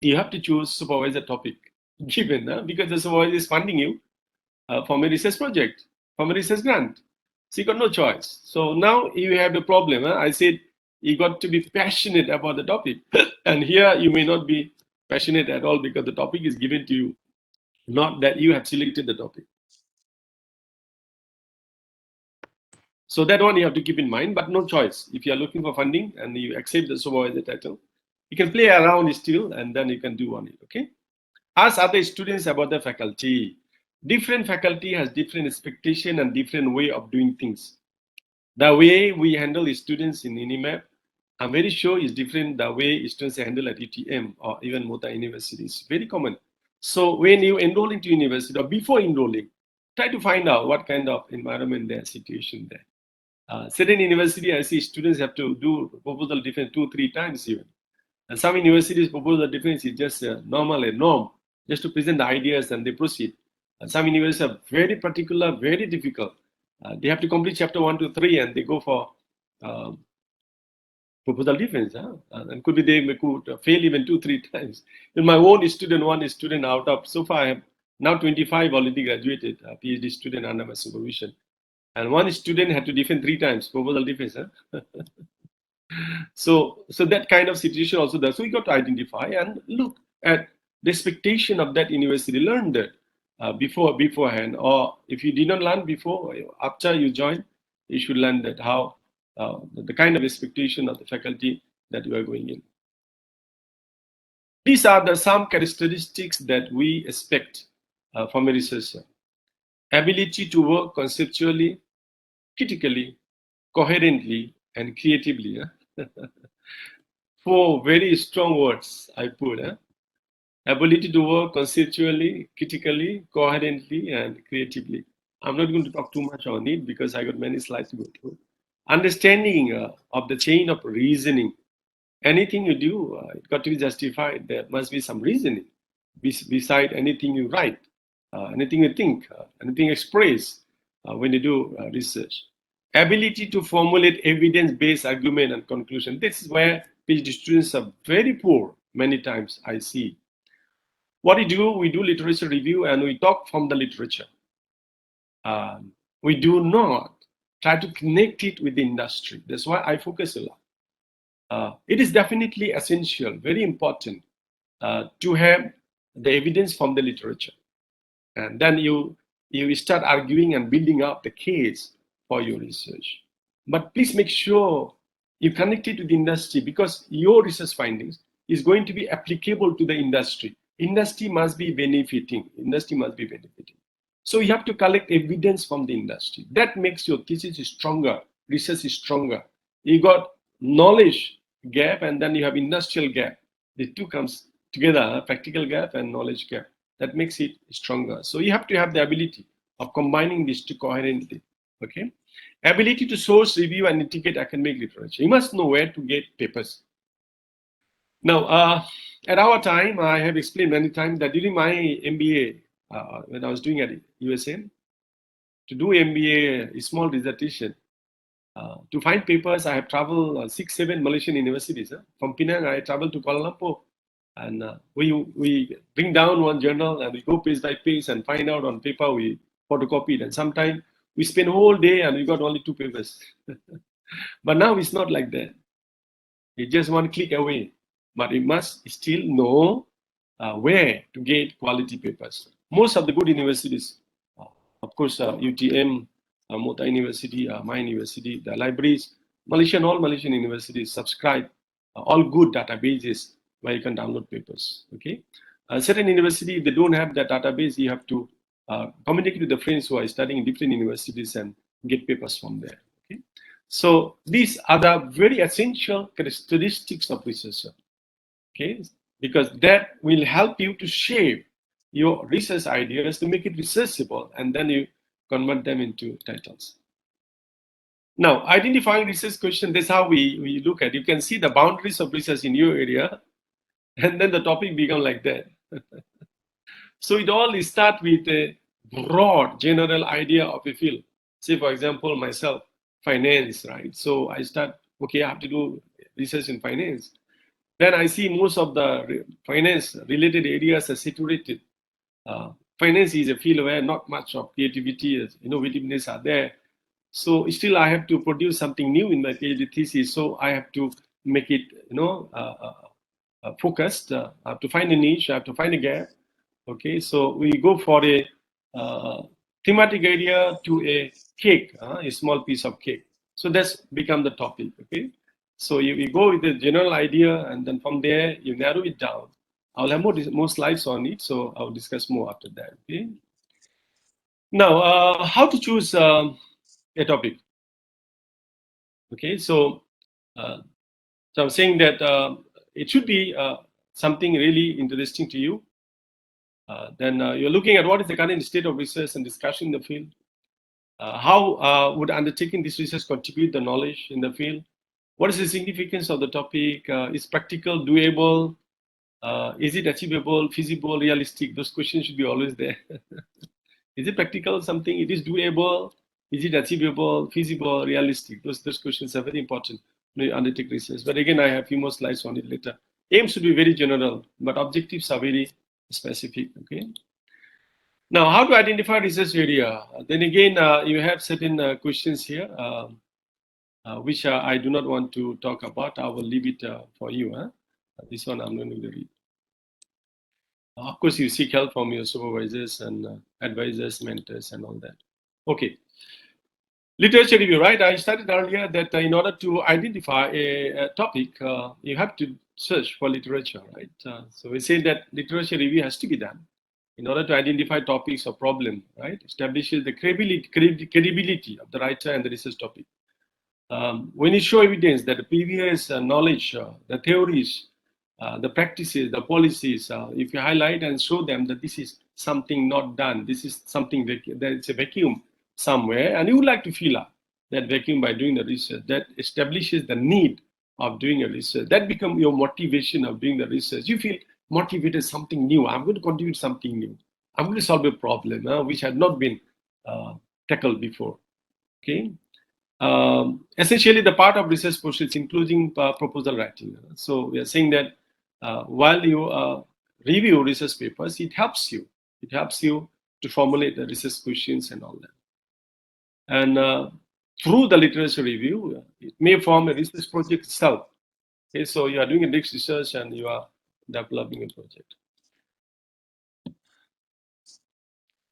you have to choose supervisor topic given because the supervisor is funding you from a research project, from a research grant. So you got no choice. So now you have the problem. I said you got to be passionate about the topic. And here you may not be passionate at all because the topic is given to you, not that you have selected the topic. So that one you have to keep in mind, but no choice. If you are looking for funding and you accept the supervisor title, you can play around still and then you can do on it, okay? Ask other students about the faculty. Different faculty has different expectation and different way of doing things. The way we handle students in INIMAP, I'm very sure is different the way students handle at UTM or even Mota University. It's very common. So when you enroll into university or before enrolling, try to find out what kind of environment there, situation there. Certain university, I see students have to do proposal defense 2-3 times even. And some universities proposal defense is just a norm, just to present the ideas and they proceed. And some universities are very particular, very difficult. They have to complete chapter 1 to 3 and they go for proposal defense. And could be they could fail even 2-3 times. In my own student, one student out of, so far I have now 25 already graduated, PhD student under my supervision. And one student had to defend 3 times, proposal defense. So that kind of situation also there. So we got to identify and look at the expectation of that university. Learn that beforehand, or if you did not learn before, after you join, you should learn that how the kind of expectation of the faculty that you are going in. These are some characteristics that we expect from a researcher. Ability to work conceptually, critically, coherently, and creatively. 4 very strong words I put. Ability to work conceptually, critically, coherently, and creatively. I'm not going to talk too much on it because I got many slides to go through. Understanding of the chain of reasoning. Anything you do, it got to be justified. There must be some reasoning beside anything you write, anything you think, anything you express when you do research. Ability to formulate evidence-based argument and conclusion. This is where PhD students are very poor many times, I see. What we do literature review and we talk from the literature. We do not try to connect it with the industry. That's why I focus a lot. It is definitely essential, very important to have the evidence from the literature. And then you you start arguing and building up the case for your research. But please make sure you connect it to the industry, because your research findings is going to be applicable to the industry. Industry must be benefiting. Industry must be benefiting. So you have to collect evidence from the industry. That makes your thesis stronger, research is stronger. You got knowledge gap and then you have industrial gap. The two comes together, practical gap and knowledge gap. That makes it stronger. So you have to have the ability of combining these two coherently. Okay, ability to source, review, and integrate academic literature. You must know where to get papers. Now, at our time, I have explained many times that during my MBA, when I was doing at USM, to do MBA, a small dissertation, to find papers, I have traveled 6-7 Malaysian universities. From Penang, I traveled to Kuala Lumpur, and we bring down one journal and we go page by page and find out on paper, we photocopy it. And sometimes we spend a whole day and we got only 2 papers. But now it's not like that. It's just one click away. But you must still know where to get quality papers. Most of the good universities, of course, UTM, Mota University, my university, the libraries, all Malaysian universities subscribe all good databases where you can download papers. Okay, certain university, if they don't have that database, you have to communicate with the friends who are studying in different universities and get papers from there. Okay, so these are the very essential characteristics of researcher. Okay, because that will help you to shape your research ideas to make it researchable, and then you convert them into titles. Now, identifying research question, that's how we look at it. You can see the boundaries of research in your area, and then the topic become like that. So it all starts with a broad general idea of a field. Say, for example, myself, finance, right? So I start, okay, I have to do research in finance. Then I see most of the finance related areas are saturated. Finance is a field where not much of creativity, innovativeness are there. So still I have to produce something new in my PhD thesis. So I have to make it, focused. I have to find a niche. I have to find a gap. Okay, so we go for a thematic area to a cake, a small piece of cake. So that's become the topic. Okay, so you go with the general idea, and then from there you narrow it down. I'll have more slides on it, so I'll discuss more after that. Okay. Now, how to choose a topic? Okay, so I'm saying that it should be something really interesting to you. Then you're looking at what is the current state of research and discussion in the field. How would undertaking this research contribute the knowledge in the field? What is the significance of the topic? Is practical, doable? Is it achievable, feasible, realistic? Those questions should be always there. Is it practical, something? It is doable? Is it achievable, feasible, realistic? Those questions are very important when you undertake research. But again, I have a few more slides on it later. Aims should be very general, but objectives are very specific. Okay. Now, how to identify research area? Then again, you have certain questions here, which I do not want to talk about. I will leave it for you. This one I'm going to read. Of course, you seek help from your supervisors and advisors, mentors, and all that. Okay. Literature review, right? I started earlier that in order to identify a topic, you have to search for literature, right? So we say that literature review has to be done in order to identify topics or problem, right? Establishes the credibility of the writer and the research topic. When you show evidence that the previous knowledge, the theories, the practices, the policies, if you highlight and show them that this is something not done, this is something that it's a vacuum somewhere, and you would like to fill up that vacuum by doing the research, that establishes the need of doing a research. That becomes your motivation of doing the research. You feel motivated, something new. I'm going to contribute something new. I'm going to solve a problem which had not been tackled before. Okay. Essentially, the part of research process, including proposal writing. So we are saying that while you review research papers, it helps you. It helps you to formulate the research questions and all that. And through the literature review, it may form a research project itself. Okay, so you are doing a research and you are developing a project.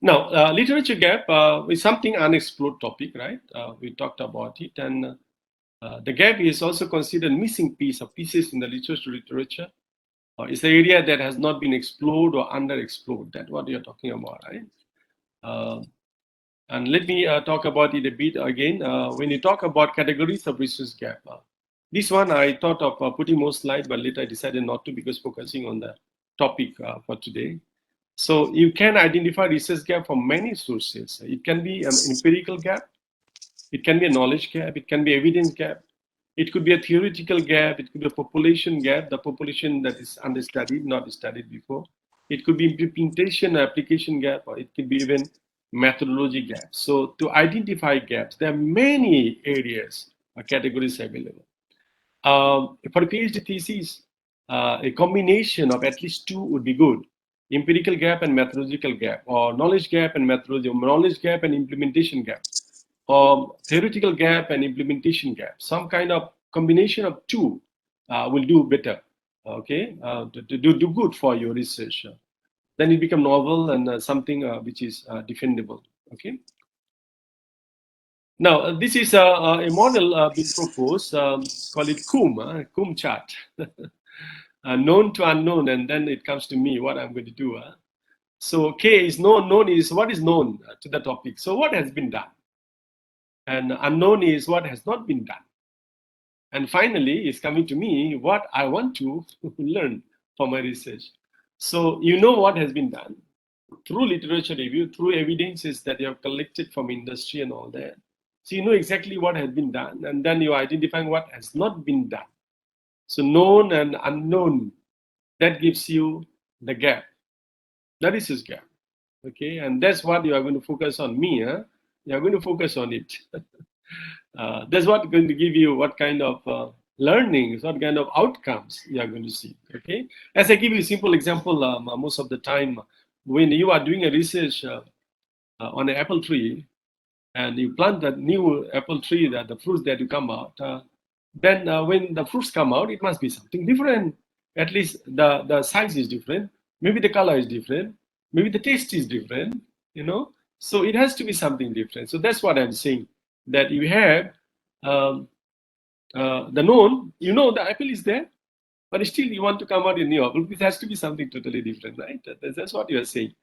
Now, literature gap is something unexplored topic, right? We talked about it, and the gap is also considered missing piece of pieces in the literature. It's the area that has not been explored or underexplored. That's what you're talking about, right? And let me talk about it a bit again. When you talk about categories of research gap, this one I thought of putting more slide, but later I decided not to because focusing on the topic for today. So you can identify research gap from many sources. It can be an empirical gap, it can be a knowledge gap, it can be evidence gap, it could be a theoretical gap, it could be a population gap, the population that is understudied, not studied before. It could be implementation application gap, or it could be even methodology gaps. So to identify gaps, there are many areas or categories available. For a PhD thesis, a combination of at least two would be good. Empirical gap and methodological gap, or knowledge gap and methodology, or knowledge gap and implementation gap, or theoretical gap and implementation gap. Some kind of combination of two will do better, okay, to do good for your research. Then it become novel and something which is defendable, okay. Now, this is a model being proposed, call it CUM chart. Known to unknown, and then it comes to me, what I'm going to do. So K is known, known is what is known to the topic. So what has been done? And unknown is what has not been done. And finally, it's coming to me, what I want to learn from my research. So you know what has been done through literature review, through evidences that you have collected from industry and all that. So you know exactly what has been done, and then you're identifying what has not been done. So known and unknown, that gives you the gap. That is his gap. Okay, and that's what you are going to focus on me. You are going to focus on it. That's what going to give you what kind of learnings, what kind of outcomes you are going to see. Okay, as I give you a simple example, most of the time when you are doing a research on an apple tree, and you plant that new apple tree, that the fruits that you come out, then when the fruits come out, it must be something different. At least the size is different. Maybe the color is different. Maybe the taste is different. You know, so it has to be something different. So that's what I'm saying. That you have the known. You know the apple is there, but still you want to come out in new apple. It has to be something totally different, right? That's what you are saying.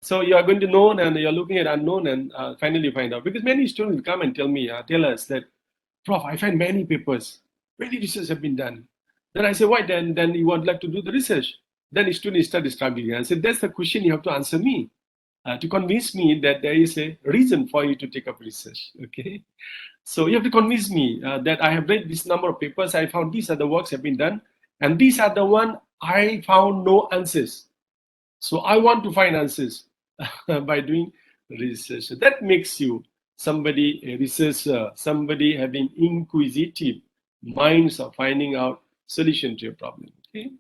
So you are going to know, and you're looking at unknown, and finally find out. Because many students come and tell us that, Prof, I find many papers, many research have been done. Then I say, why then you would like to do the research? Then the students start struggling. I said, that's the question you have to answer me, to convince me that there is a reason for you to take up research, okay? So you have to convince me that I have read this number of papers, I found these are the works have been done, and these are the one I found no answers. So I want to find answers by doing research. That makes you somebody, a researcher, somebody having inquisitive minds of finding out solution to your problem. Okay.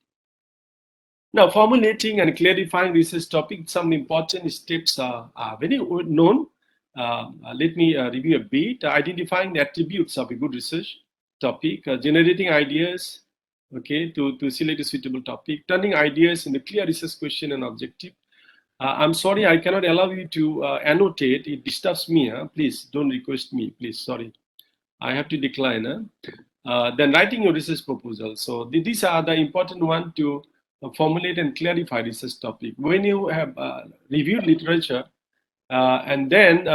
Now, formulating and clarifying research topic, some important steps are very known. Let me review a bit. Identifying the attributes of a good research topic, generating ideas, okay, to select a suitable topic, turning ideas into clear research question and objective. I'm sorry, I cannot allow you to annotate. It disturbs me. Please don't request me. Please, sorry. I have to decline. Then writing your research proposal. So these are the important one to formulate and clarify research topic. When you have reviewed literature, and then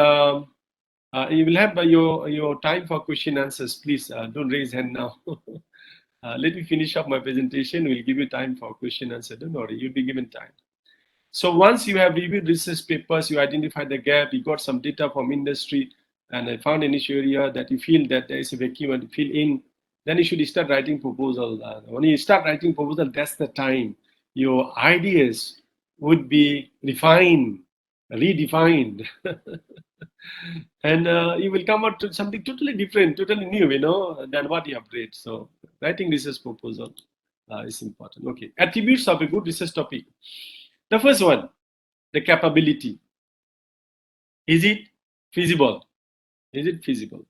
you will have your time for question answers. Please don't raise hand now. Let me finish up my presentation. We'll give you time for question answer. Don't worry, you'll be given time. So once you have reviewed research papers, you identify the gap, you got some data from industry, and I found an issue area that you feel that there is a vacuum and fill in, then you should start writing proposal. When you start writing proposal, that's the time your ideas would be refined, redefined. And you will come out to something totally different, totally new, than what you have read. So writing research proposal is important. Okay, attributes of a good research topic. The first one, the capability. Is it feasible? Is it feasible?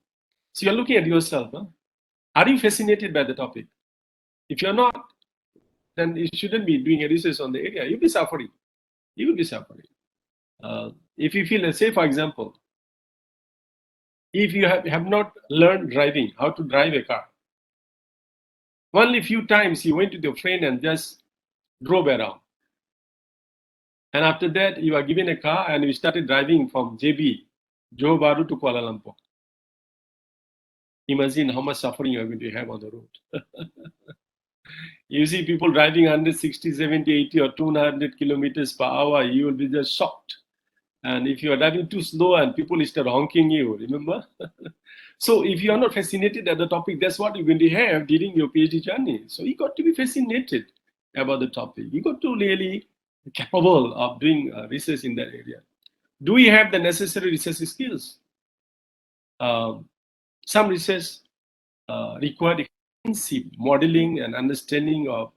So you're looking at yourself. Are you fascinated by the topic? If you're not, then you shouldn't be doing a research on the area. You'll be suffering. You will be suffering. If you feel, say for example, if you have not learned driving, how to drive a car, only few times you went with your friend and just drove around. And after that, you are given a car and you started driving from JB, Johor Bahru to Kuala Lumpur. Imagine how much suffering you are going to have on the road. You see people driving 160, 70, 80 or 200 kilometers per hour, you will be just shocked. And if you are driving too slow and people start honking you, remember? So if you are not fascinated at the topic, that's what you're going to have during your PhD journey. So you got to be fascinated about the topic. You got to really be capable of doing research in that area. Do we have the necessary research skills? Some research required extensive modeling and understanding of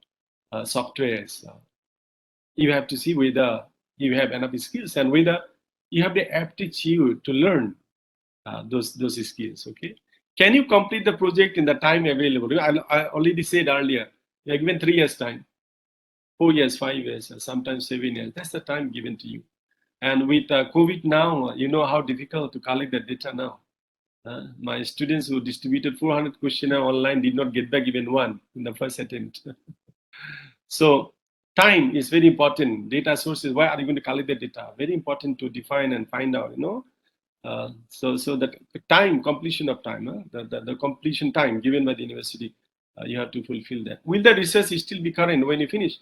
softwares. You have to see whether you have enough skills and whether you have the aptitude to learn those skills. Okay, can you complete the project in the time available? I already said earlier, you are given 3 years time, 4 years, 5 years, sometimes 7 years. That's the time given to you. And with COVID now, you know how difficult to collect the data now. My students who distributed 400 questionnaire online did not get back even one in the first attempt. So time is very important. Data sources, why are you going to collect the data? Very important to define and find out, you know. So that time, completion of time, the completion time given by the university, you have to fulfill that. Will the research still be current when you finish?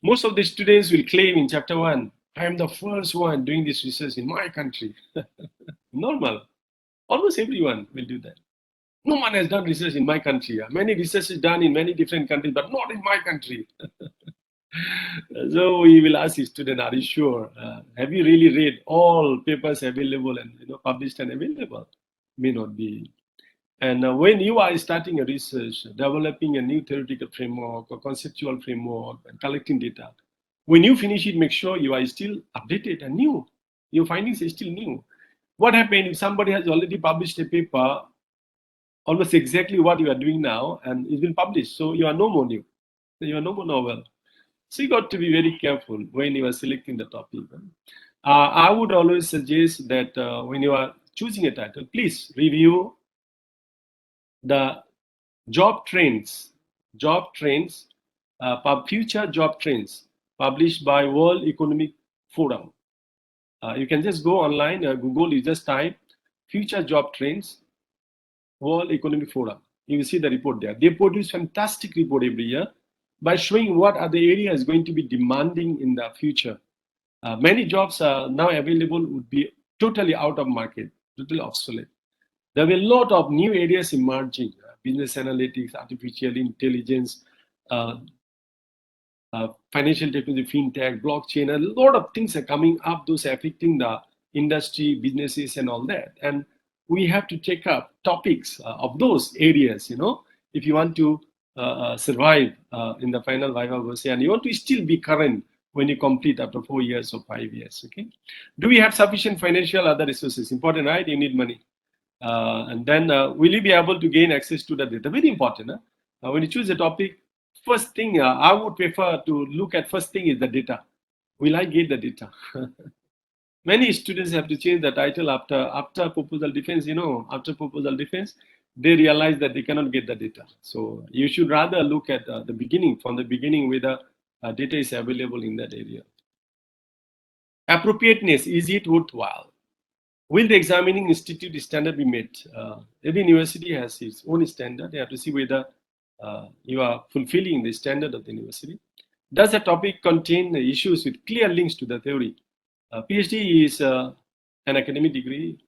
Most of the students will claim in chapter 1, I am the first one doing this research in my country. Normal. Almost everyone will do that. No one has done research in my country. Many research is done in many different countries, but not in my country. So we will ask the student, are you sure? Have you really read all papers available and published and available? May not be. And when you are starting a research, developing a new theoretical framework or conceptual framework and collecting data, when you finish it, make sure you are still updated and new. Your findings are still new. What happens if somebody has already published a paper, almost exactly what you are doing now, and it's been published, so you are no more new. You are no more novel. So you got to be very careful when you are selecting the topic. I would always suggest that when you are choosing a title, please review the job trends, future job trends published by World Economic Forum. You can just go online, Google, you just type future job trends, World Economic Forum. You will see the report there. They produce fantastic report every year by showing what are the areas going to be demanding in the future. Many jobs are now available would be totally out of market, totally obsolete. There will be a lot of new areas emerging, business analytics, artificial intelligence, financial technology, fintech, blockchain, a lot of things are coming up, those are affecting the industry, businesses and all that. And we have to take up topics of those areas, if you want to survive in the final viva voce and you want to still be current when you complete after 4 years or 5 years, okay? Do we have sufficient financial other resources? Important, right? You need money. And then will you be able to gain access to the data? Very important. When you choose a topic, first thing I would prefer to look at first thing is the data. Will I get the data? Many students have to change the title after proposal defense. After proposal defense, they realize that they cannot get the data. So you should rather look at the beginning, from the beginning, whether data is available in that area. Appropriateness, is it worthwhile? Will the examining institute standard be met? Every university has its own standard. They have to see whether you are fulfilling the standard of the university. Does the topic contain issues with clear links to the theory? PhD is an academic degree.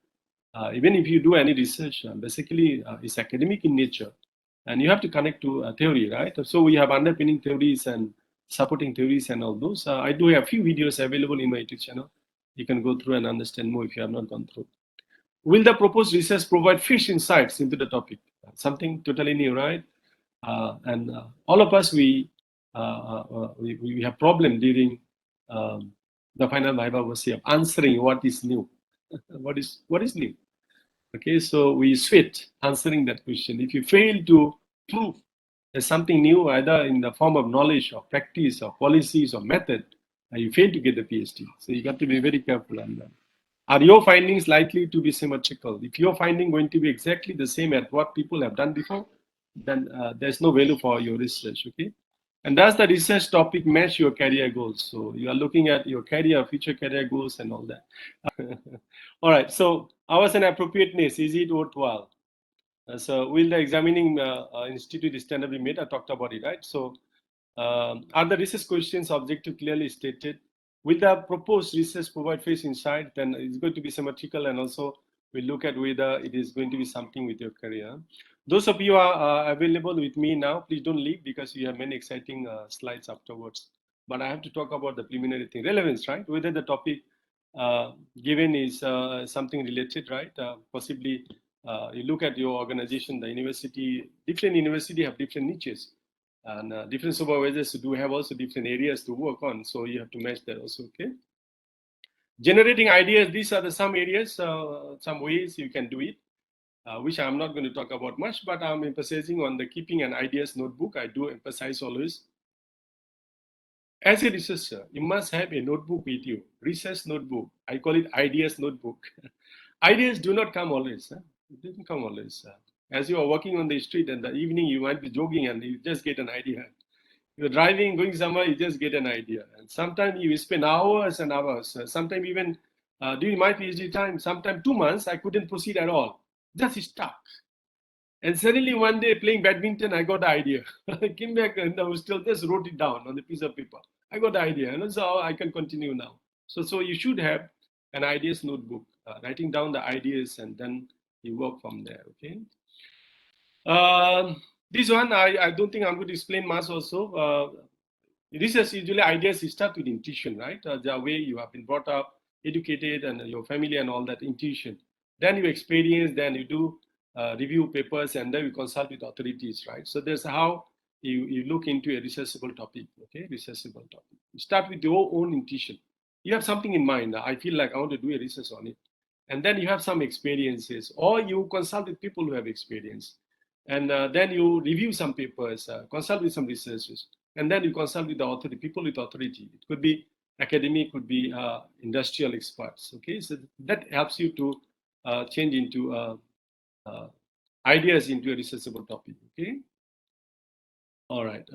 Even if you do any research, basically it's academic in nature. And you have to connect to theory, right? So we have underpinning theories and supporting theories and all those. I do have a few videos available in my YouTube channel. You can go through and understand more if you have not gone through. Will the proposed research provide fresh insights into the topic? Something totally new, right? And all of us, we have problem during the final viva voce of answering what is new. What is new? Okay, so we sweat answering that question. If you fail to prove there's something new, either in the form of knowledge or practice or policies or method, you fail to get the PhD. So you got to be very careful on that. Are your findings likely to be symmetrical? If your finding going to be exactly the same as what people have done before, then there's no value for your research, okay? And does the research topic match your career goals? So you are looking at your career, future career goals and all that. All right, so hours and appropriateness, is it worthwhile? So will the examining institute standard be made? I talked about it, right? So are the research questions objective clearly stated? With the proposed research provide fresh insight, then it's going to be symmetrical, and also we look at whether it is going to be something with your career. Those of you who are available with me now, please don't leave because you have many exciting slides afterwards. But I have to talk about the preliminary thing, relevance, right? Whether the topic given is something related, right? Possibly you look at your organization, the university, different university have different niches. And different supervisors do have also different areas to work on. So you have to match that also, okay? Generating ideas, these are the some areas, some ways you can do it, which I'm not going to talk about much, but I'm emphasizing on the keeping an ideas notebook. I do emphasize always. As a researcher, you must have a notebook with you, research notebook. I call it ideas notebook. Ideas do not come always. It doesn't come always. As you are walking on the street in the evening, you might be jogging and you just get an idea. You're driving, going somewhere, you just get an idea. And sometimes you spend hours and hours. Sometimes even during my PhD time, sometimes 2 months, I couldn't proceed at all. Just stuck. And suddenly one day playing badminton, I got the idea. I came back and I was still just wrote it down on a piece of paper. I got the idea, and that's how I can continue now. So you should have an ideas notebook, writing down the ideas, and then you work from there. Okay. This one I don't think I'm going to explain much. Also, research usually ideas start with intuition, right? The way you have been brought up, educated, and your family and all that intuition. Then you experience, then you do review papers, and then you consult with authorities, right? So that's how you look into a researchable topic, okay? Researchable topic. You start with your own intuition. You have something in mind. I feel like I want to do a research on it. And then you have some experiences, or you consult with people who have experience. And then you review some papers, consult with some researchers, and then you consult with the authority, people with authority. It could be academic, could be industrial experts. Okay, so that helps you to change into ideas into a researchable topic. Okay, all right.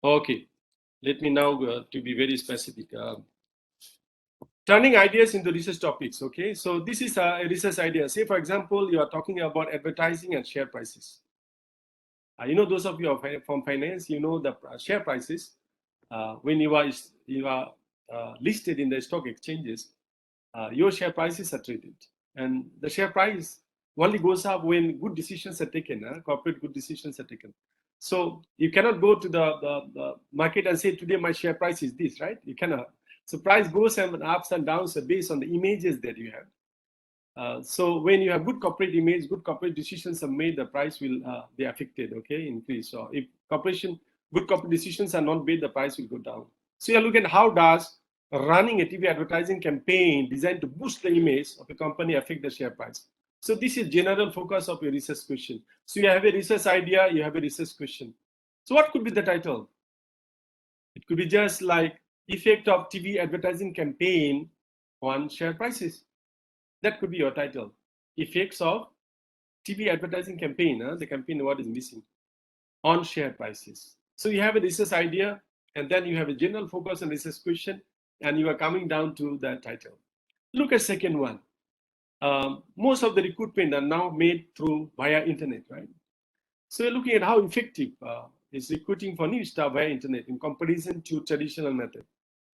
Okay, let me now to be very specific. Turning ideas into research topics. Okay, so this is a research idea. Say, for example, you are talking about advertising and share prices. You know, those of you are from finance, you know the share prices. When you are listed in the stock exchanges, your share prices are traded, and the share price only goes up when good decisions are taken. Corporate good decisions are taken. So you cannot go to the market and say today my share price is this, right? You cannot. So price goes ups and downs based on the images that you have. So when you have good corporate image, good corporate decisions are made, the price will be affected, okay, increase. So if good corporate decisions are not made, the price will go down. So you look at how does running a TV advertising campaign designed to boost the image of a company affect the share price. So this is general focus of your research question. So you have a research idea, you have a research question. So what could be the title? It could be just like effect of TV advertising campaign on share prices. That could be your title. Effects of TV advertising campaign, the campaign what is missing on share prices. So you have a research idea, and then you have a general focus on research question, and you are coming down to the title. Look at second one. Most of the recruitment are now made through via internet, right? So you're looking at how effective is recruiting for new staff via internet in comparison to traditional method.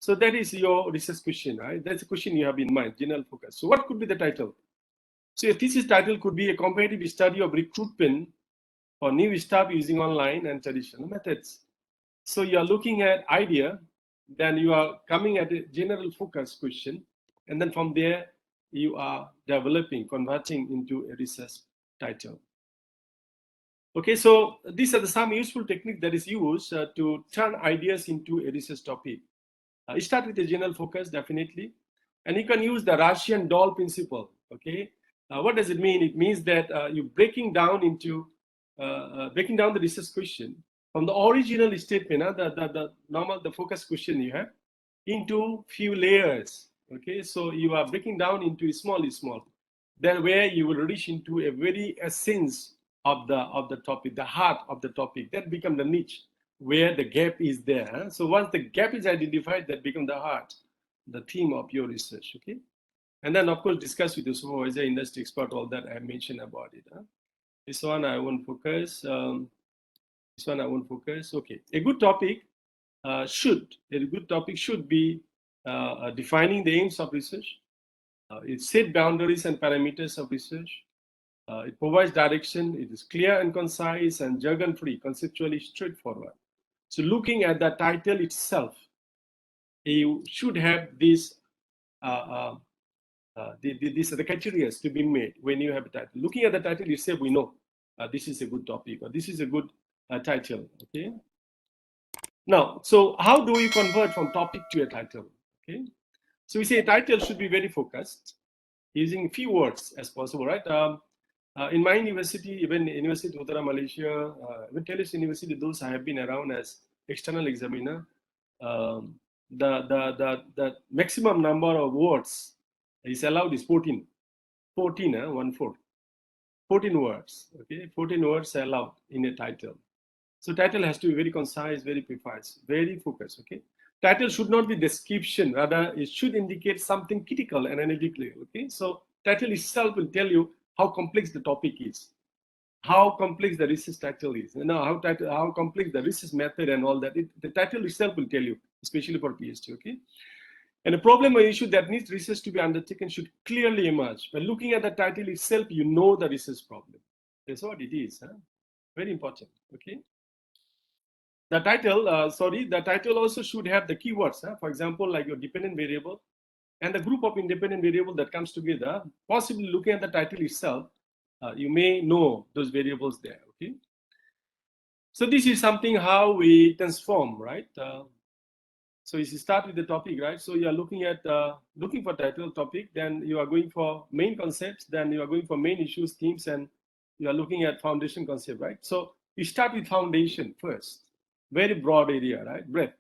So that is your research question, right? That's a question you have in mind, general focus. So what could be the title? So your thesis title could be a comparative study of recruitment for new staff using online and traditional methods. So you are looking at idea, then you are coming at a general focus question, and then from there you are developing, converting into a research title. Okay, so these are some useful technique that is used to turn ideas into a research topic. You start with a general focus, definitely, and you can use the Russian doll principle. Okay, what does it mean? It means that you're breaking down the research question from the original statement, the normal, the focus question you have, into few layers. Okay, so you are breaking down into small. Then where you will reach into a very essence of the topic, the heart of the topic. That become the niche where the gap is there. So once the gap is identified, that become the heart, the theme of your research. Okay, and then of course discuss with the supervisor, industry expert, all that I mentioned about it. This one I won't focus. This one I won't focus. Okay, a good topic should be defining the aims of research. It set boundaries and parameters of research. It provides direction. It is clear and concise and jargon-free, conceptually straightforward. So looking at the title itself, you should have these these are the criteria to be made when you have a title. Looking at the title itself, we know this is a good topic or this is a good title. Okay. Now, so how do we convert from topic to a title? Okay. So we say a title should be very focused, using few words as possible, right? In my university, even University of Utara Malaysia, even Telis University, those I have been around as external examiner, the maximum number of words is allowed is 14. 14 words. Okay, 14 words are allowed in a title. So title has to be very concise, very precise, very focused. Okay, title should not be description, rather it should indicate something critical and analytically. Okay, so title itself will tell you how complex the topic is, how complex the research title is, how complex the research method and all that. The title itself will tell you, especially for PhD. Okay, and a problem or issue that needs research to be undertaken should clearly emerge. By looking at the title itself, you know the research problem. That's what it is. Very important. Okay. The title, the title also should have the keywords. For example, like your dependent variable and the group of independent variable that comes together. Possibly looking at the title itself, you may know those variables there. Okay. So this is something how we transform, right? So if you start with the topic, right? So you are looking at looking for title topic, then you are going for main concepts, then you are going for main issues, themes, and you are looking at foundation concept, right? So you start with foundation first, very broad area, right? Breadth.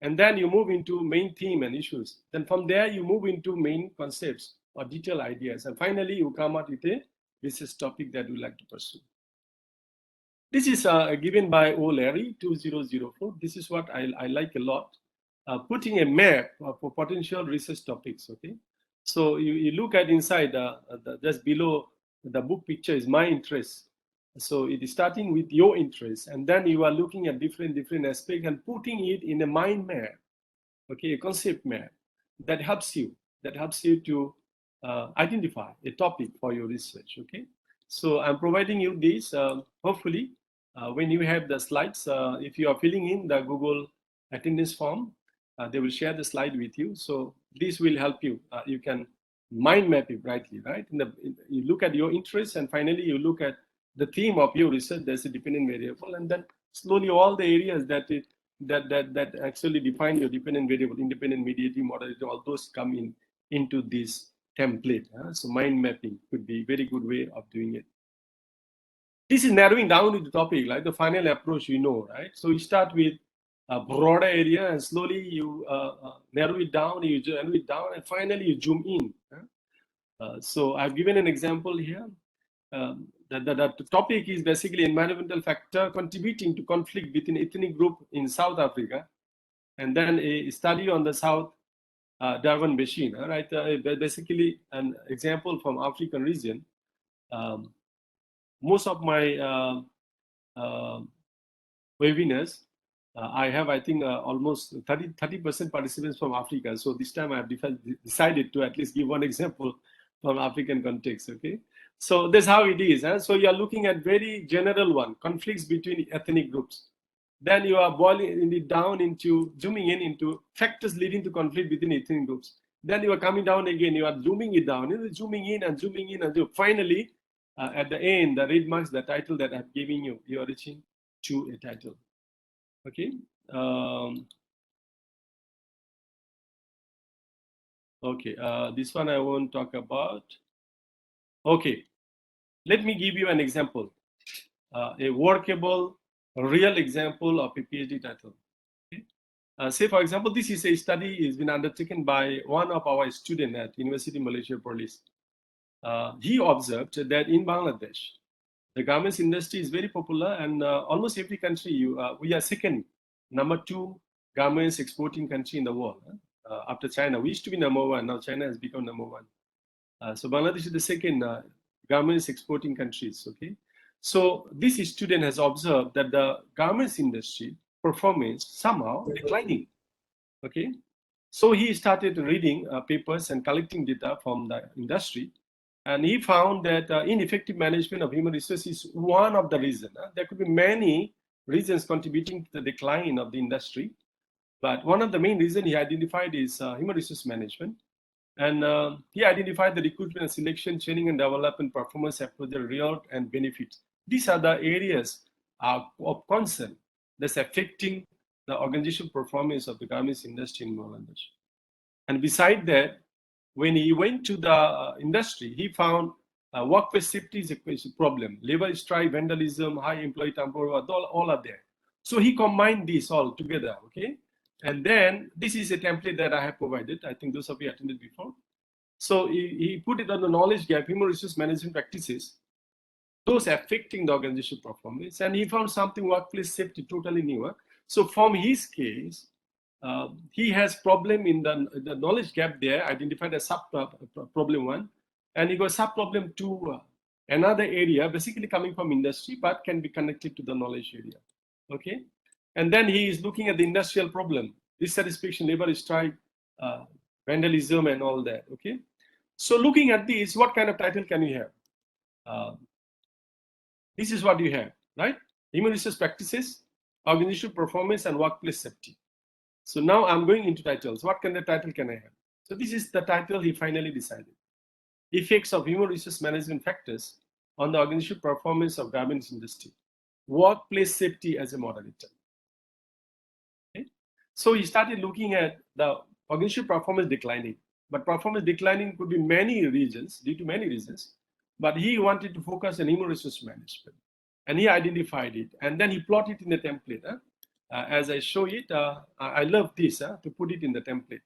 And then you move into main theme and issues. Then from there, you move into main concepts or detailed ideas. And finally, you come out with a research topic that you like to pursue. This is given by O'Leary 2004. This is what I like a lot. Putting a map for potential research topics. Okay, so you look at inside just below the book picture is my interest. So it is starting with your interest, and then you are looking at different aspects and putting it in a mind map. Okay, a concept map that helps you to identify a topic for your research. Okay, so I'm providing you this. Hopefully, when you have the slides, if you are filling in the Google attendance form, they will share the slide with you. So this will help you. You can mind map it brightly, right? You look at your interests, and finally you look at the theme of your research. There's a dependent variable, and then slowly all the areas that actually define your dependent variable, independent mediating moderator, all those come into this template. So mind mapping could be a very good way of doing it. This is narrowing down to the topic, like the final approach, right? So you start with a broader area and slowly you narrow it down, and finally you zoom in. So I've given an example here. The topic is basically environmental factor contributing to conflict between ethnic group in South Africa, and then a study on the South Durban Basin, right? Basically an example from African region. Most of my webinars, I have, I think, almost 30% participants from Africa. So this time I have decided to at least give one example from African context. Okay, so that's how it is. So you are looking at very general one, conflicts between ethnic groups. Then you are boiling it down into zooming in into factors leading to conflict between ethnic groups. Then you are coming down again. You are zooming it down, zooming in and zooming in, and finally, at the end, the red marks, the title that I'm giving you, you are reaching to a title. Okay. Okay. This one I won't talk about. Okay. Let me give you an example. A workable a real example of a PhD title. Okay? Say, for example, this is a study has been undertaken by one of our students at University of Malaysia Police. He observed that in Bangladesh, the garments industry is very popular, and almost every country, we are second, number 2 garments exporting country in the world after China. We used to be number 1, now China has become number 1. So Bangladesh is the second garments exporting countries. Okay, so this student has observed that the garments industry performance somehow declining. Okay, so he started reading papers and collecting data from the industry. And he found that ineffective management of human resources is one of the reasons. There could be many reasons contributing to the decline of the industry. But one of the main reasons he identified is human resource management. And he identified the recruitment and selection, training and development, performance approach, the reward and benefits. These are the areas of concern that's affecting the organizational performance of the garments industry in Bangladesh. And beside that, when he went to the industry, he found workplace safety is a problem. Labor strike, vandalism, high employee turnover, all are there. So he combined this all together, okay? And then this is a template that I have provided. I think those of you attended before. So he put it on the knowledge gap, human resource management practices, those affecting the organizational performance. And he found something workplace safety totally new. So from his case, he has problem in the knowledge gap there, identified as sub problem 1, and he got sub problem 2, another area basically coming from industry but can be connected to the knowledge area. Okay, and then he is looking at the industrial problem, dissatisfaction, labor strike, vandalism, and all that. Okay, so looking at this, what kind of title can you have? This is what you have, right? Human resource practices, organizational performance, and workplace safety. So now I'm going into titles. What kind of title can I have? So this is the title he finally decided. Effects of human resource management factors on the organizational performance of garments industry. Workplace safety as a moderator. Okay? So he started looking at the organizational performance declining. But performance declining could be many reasons, due to many reasons. But he wanted to focus on human resource management. And he identified it. And then he plotted in the template. As I show it, I love this, to put it in the template.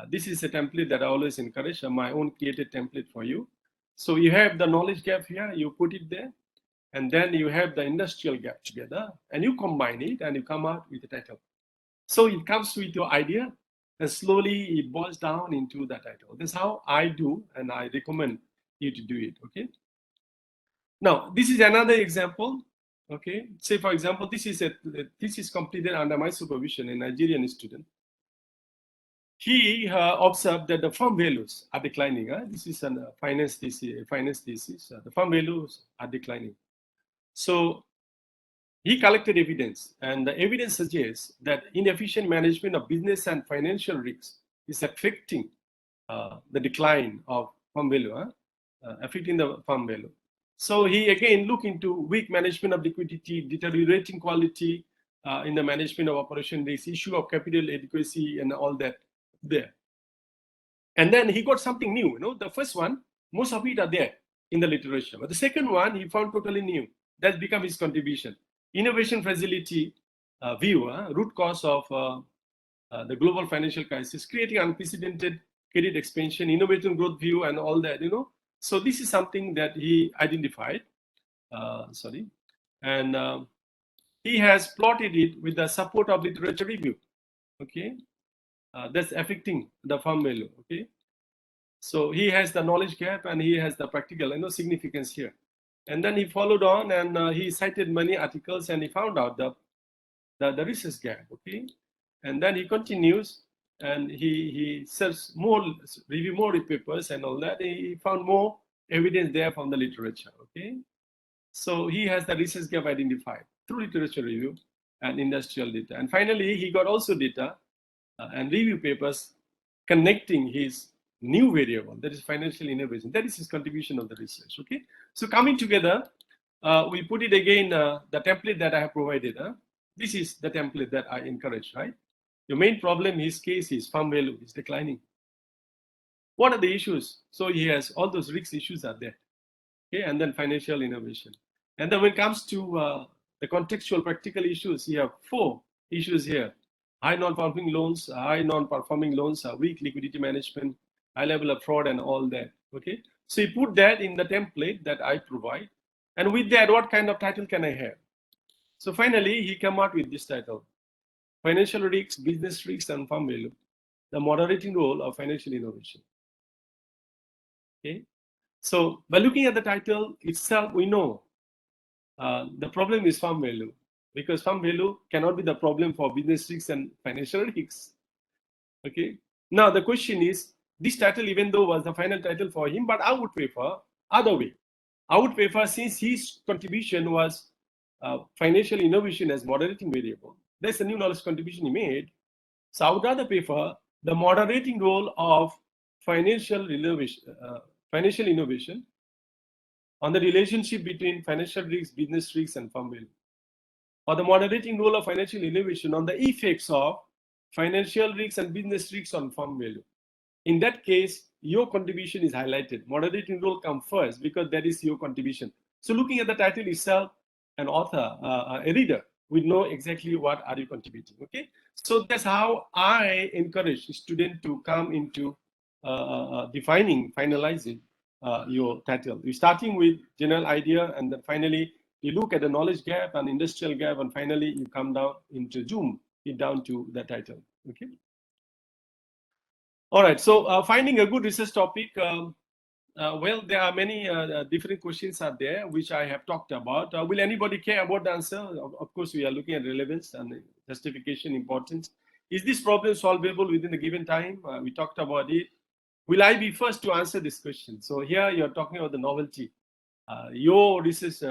This is a template that I always encourage, my own created template for you. So you have the knowledge gap here, you put it there, and then you have the industrial gap together, and you combine it, and you come out with a title. So it comes with your idea, and slowly it boils down into the title. That's how I do, and I recommend you to do it, okay? Now, this is another example. Okay, say for example, this is completed under my supervision, a Nigerian student. He observed that the firm values are declining. This is a finance thesis. The firm values are declining. So he collected evidence, and the evidence suggests that inefficient management of business and financial risks is affecting the decline of firm value, affecting the firm value. So he again looked into weak management of liquidity, deteriorating quality in the management of operation risk, issue of capital adequacy, and all that there. And then he got something new. The first one, most of it are there in the literature. But the second one, he found totally new. That's become his contribution. Innovation fragility view, root cause of the global financial crisis, creating unprecedented credit expansion, innovation growth view, and all that, So this is something that he identified, and he has plotted it with the support of literature review, okay? That's affecting the firm value, okay? So he has the knowledge gap and he has the practical, significance here. And then he followed on and he cited many articles and he found out the research gap, okay? And then he continues and he searched more, review more papers and all that. He found more evidence there from the literature, okay? So he has the research gap identified through literature review and industrial data. And finally, he got also data and review papers connecting his new variable, that is financial innovation. That is his contribution of the research, okay? So coming together, we put it again, the template that I have provided. This is the template that I encourage, right? Your main problem in his case is firm value is declining. What are the issues? So he has all those risk issues are there, okay? And then financial innovation. And then when it comes to the contextual practical issues, you have 4 issues here. High non-performing loans, weak liquidity management, high level of fraud and all that, okay? So you put that in the template that I provide. And with that, what kind of title can I have? So finally, he came out with this title: Financial Risks, Business Risks and Firm Value, the moderating role of financial innovation. Okay. So by looking at the title itself, we know the problem is firm value, because firm value cannot be the problem for business risks and financial risks. Okay. Now the question is, this title, even though was the final title for him, but I would prefer other way. I would prefer, since his contribution was financial innovation as moderating variable, that's a new knowledge contribution he made. So I would rather prefer the moderating role of financial innovation on the relationship between financial risks, business risks, and firm value, or the moderating role of financial innovation on the effects of financial risks and business risks on firm value. In that case, your contribution is highlighted. Moderating role comes first because that is your contribution. So looking at the title itself, an author, a reader, will know exactly what are you contributing. Okay, so that's how I encourage students to come into defining, finalizing your title. You're starting with general idea, and then finally you look at the knowledge gap and industrial gap, and finally you come down into zoom it down to the title. Okay. All right, so finding a good research topic, well, there are many different questions are there, which I have talked about. Will anybody care about the answer? Of course, we are looking at relevance and justification, importance. Is this problem solvable within a given time? We talked about it. Will I be first to answer this question? So here you're talking about the novelty. Your research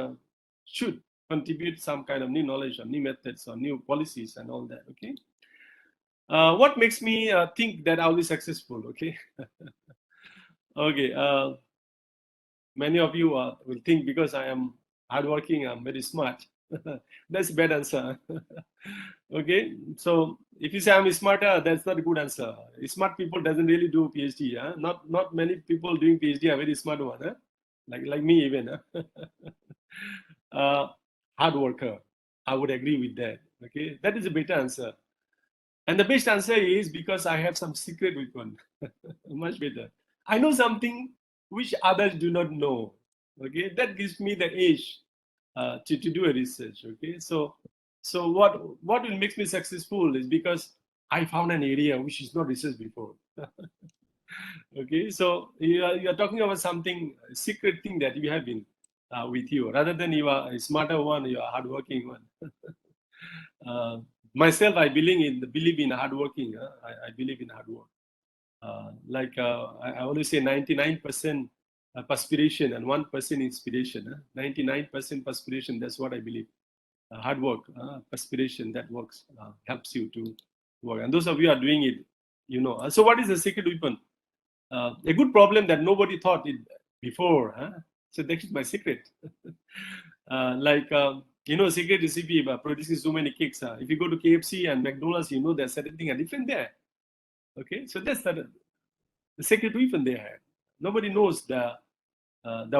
should contribute some kind of new knowledge or new methods or new policies and all that, okay? What makes me think that I'll be successful? Okay. Okay. Many of you will think because I am hardworking, I'm very smart. That's a bad answer. Okay. So if you say I'm smarter, that's not a good answer. Smart people doesn't really do PhD. Huh? Not many people doing PhD are very smart one. Huh? Like me even. Huh? Hard worker. I would agree with that. Okay. That is a better answer. And the best answer is because I have some secret weapon. Much better. I know something which others do not know. Okay, that gives me the edge to do a research. Okay, so what will make me successful is because I found an area which is not researched before. Okay, so you are talking about something secret thing that you have in with you, rather than you are a smarter one, you are a hardworking one. Myself, I believe in hardworking. I believe in hard work. I always say 99% perspiration and 1% inspiration. 99% perspiration, that's what I believe. Hard work, perspiration, that works, helps you to work. And those of you are doing it, you know. So what is the secret weapon? A good problem that nobody thought it before. So that is my secret. You know, secret recipe by producing so many cakes. If you go to KFC and McDonald's, you know they're certain are different there. Okay, so that's the secret weapon they have. Nobody knows the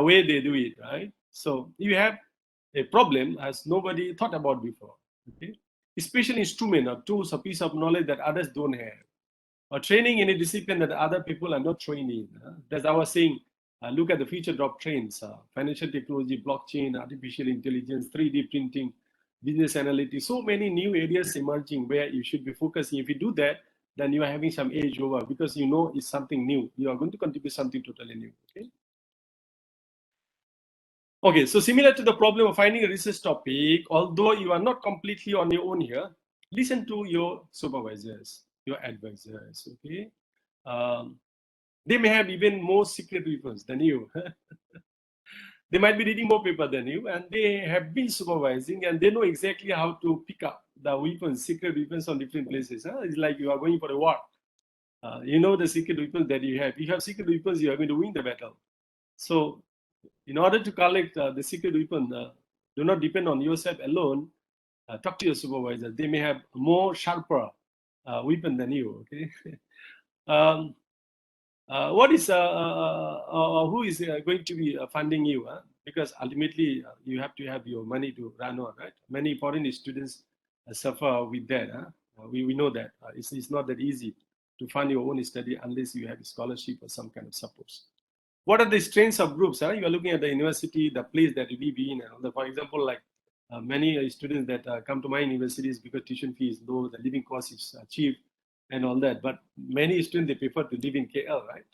way they do it, right? So you have a problem as nobody thought about before. Okay, a special instrument or tools, a piece of knowledge that others don't have, or training in a discipline that other people are not trained in. That's I was saying. Look at the future job trends: financial technology, blockchain, artificial intelligence, 3D printing, business analytics. So many new areas emerging where you should be focusing. If you do that, then you are having some edge over because you know it's something new. You are going to contribute something totally new. Okay. Okay, so similar to the problem of finding a research topic, although you are not completely on your own here, listen to your supervisors, your advisors. Okay. They may have even more secret weapons than you. They might be reading more paper than you, and they have been supervising, and they know exactly how to pick up the weapons, secret weapons on different places. It's like you are going for a war. You know the secret weapons that you have. If you have secret weapons, you are going to win the battle. So in order to collect the secret weapon, do not depend on yourself alone. Talk to your supervisor. They may have more sharper weapon than you. Okay. What is who is going to be funding you? because ultimately you have to have your money to run on, right? Many foreign students suffer with that. We know that it's not that easy to fund your own study unless you have a scholarship or some kind of support. What are the strengths of groups? You are looking at the university, the place that you live in, and all that. For example, like many students that come to my universities because tuition fee is low, the living cost is cheap, and all that. But many students, they prefer to live in KL, right?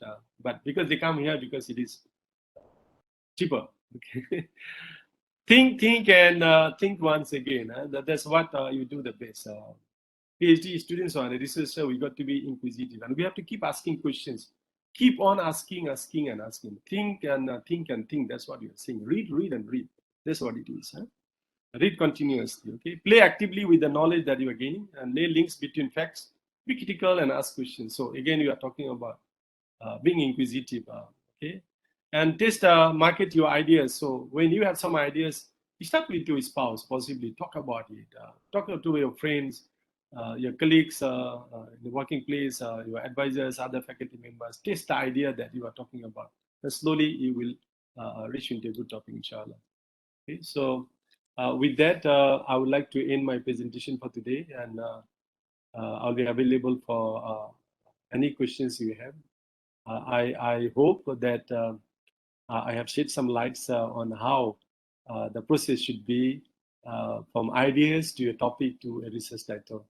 But because they come here because it is cheaper. Okay. think once again. That's what you do the best. PhD students or a researcher, we got to be inquisitive, and we have to keep asking questions. Keep on asking, and asking. Think and think and think. That's what you're saying. Read, and read. That's what it is. Read continuously. Okay. Play actively with the knowledge that you are gaining, and lay links between facts. Be critical and ask questions. So again, you are talking about being inquisitive. Okay. And test, market your ideas. So when you have some ideas, you start with your spouse, possibly talk about it. Talk to your friends, your colleagues in the working place, your advisors, other faculty members. Test the idea that you are talking about. And slowly you will reach into a good topic, inshallah. Okay, so with that, I would like to end my presentation for today, and I'll be available for any questions you have. I hope that I have shed some lights on how the process should be from ideas to a topic to a research title.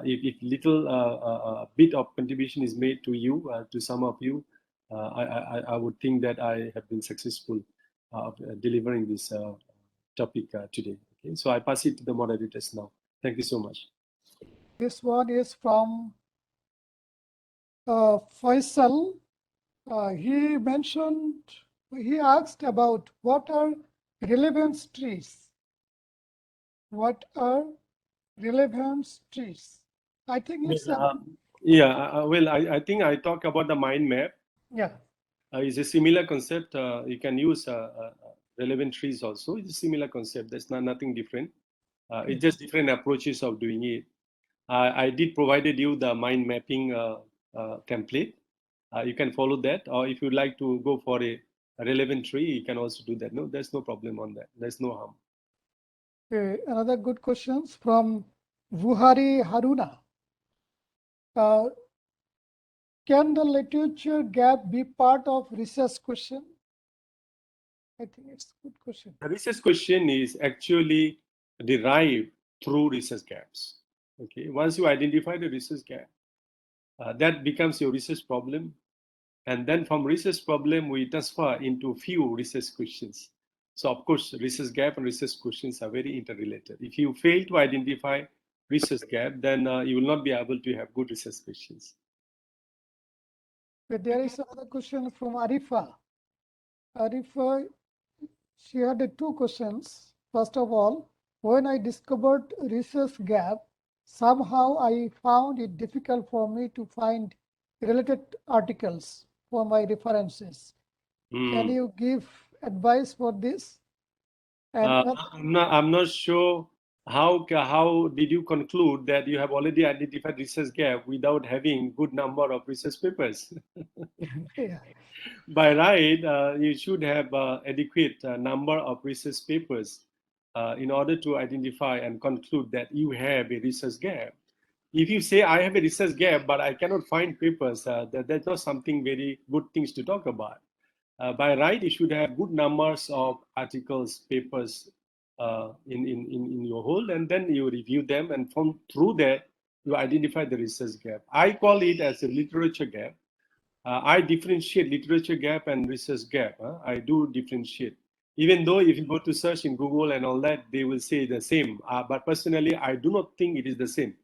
If little bit of contribution is made to you, to some of you, I would think that I have been successful delivering this topic today. Okay, so I pass it to the moderators now. Thank you so much. This one is from Faisal. He asked about what are relevance trees? What are relevance trees? I think it's well, I think I talk about the mind map. yeah. It's a similar concept. You can use relevant trees also. It's a similar concept. There's nothing different. It's just different approaches of doing it. I did provided you the mind mapping template. You can follow that, or if you'd like to go for a relevant tree, you can also do that. No, there's no problem on that. There's no harm. Okay, another good questions from Vuhari Haruna. Can the literature gap be part of research question? I think it's a good question. The research question is actually derived through research gaps. Okay, once you identify the research gap, that becomes your research problem. And then from research problem, we transfer into few research questions. So of course, research gap and research questions are very interrelated. If you fail to identify research gap, then you will not be able to have good research questions. But there is another question from Arifa. Arifa, she had two questions. First of all, when I discovered research gap, somehow I found it difficult for me to find related articles for my references. Can you give advice for this? And I'm not sure how did you conclude that you have already identified research gap without having good number of research papers? yeah. By right, you should have adequate number of research papers in order to identify and conclude that you have a research gap. If you say I have a research gap, but I cannot find papers, that's not something very good things to talk about. By right, you should have good numbers of articles, papers in your whole, and then you review them, and through that, you identify the research gap. I call it as a literature gap. I differentiate literature gap and research gap. I do differentiate. Even though if you go to search in Google and all that, they will say the same. But personally, I do not think it is the same.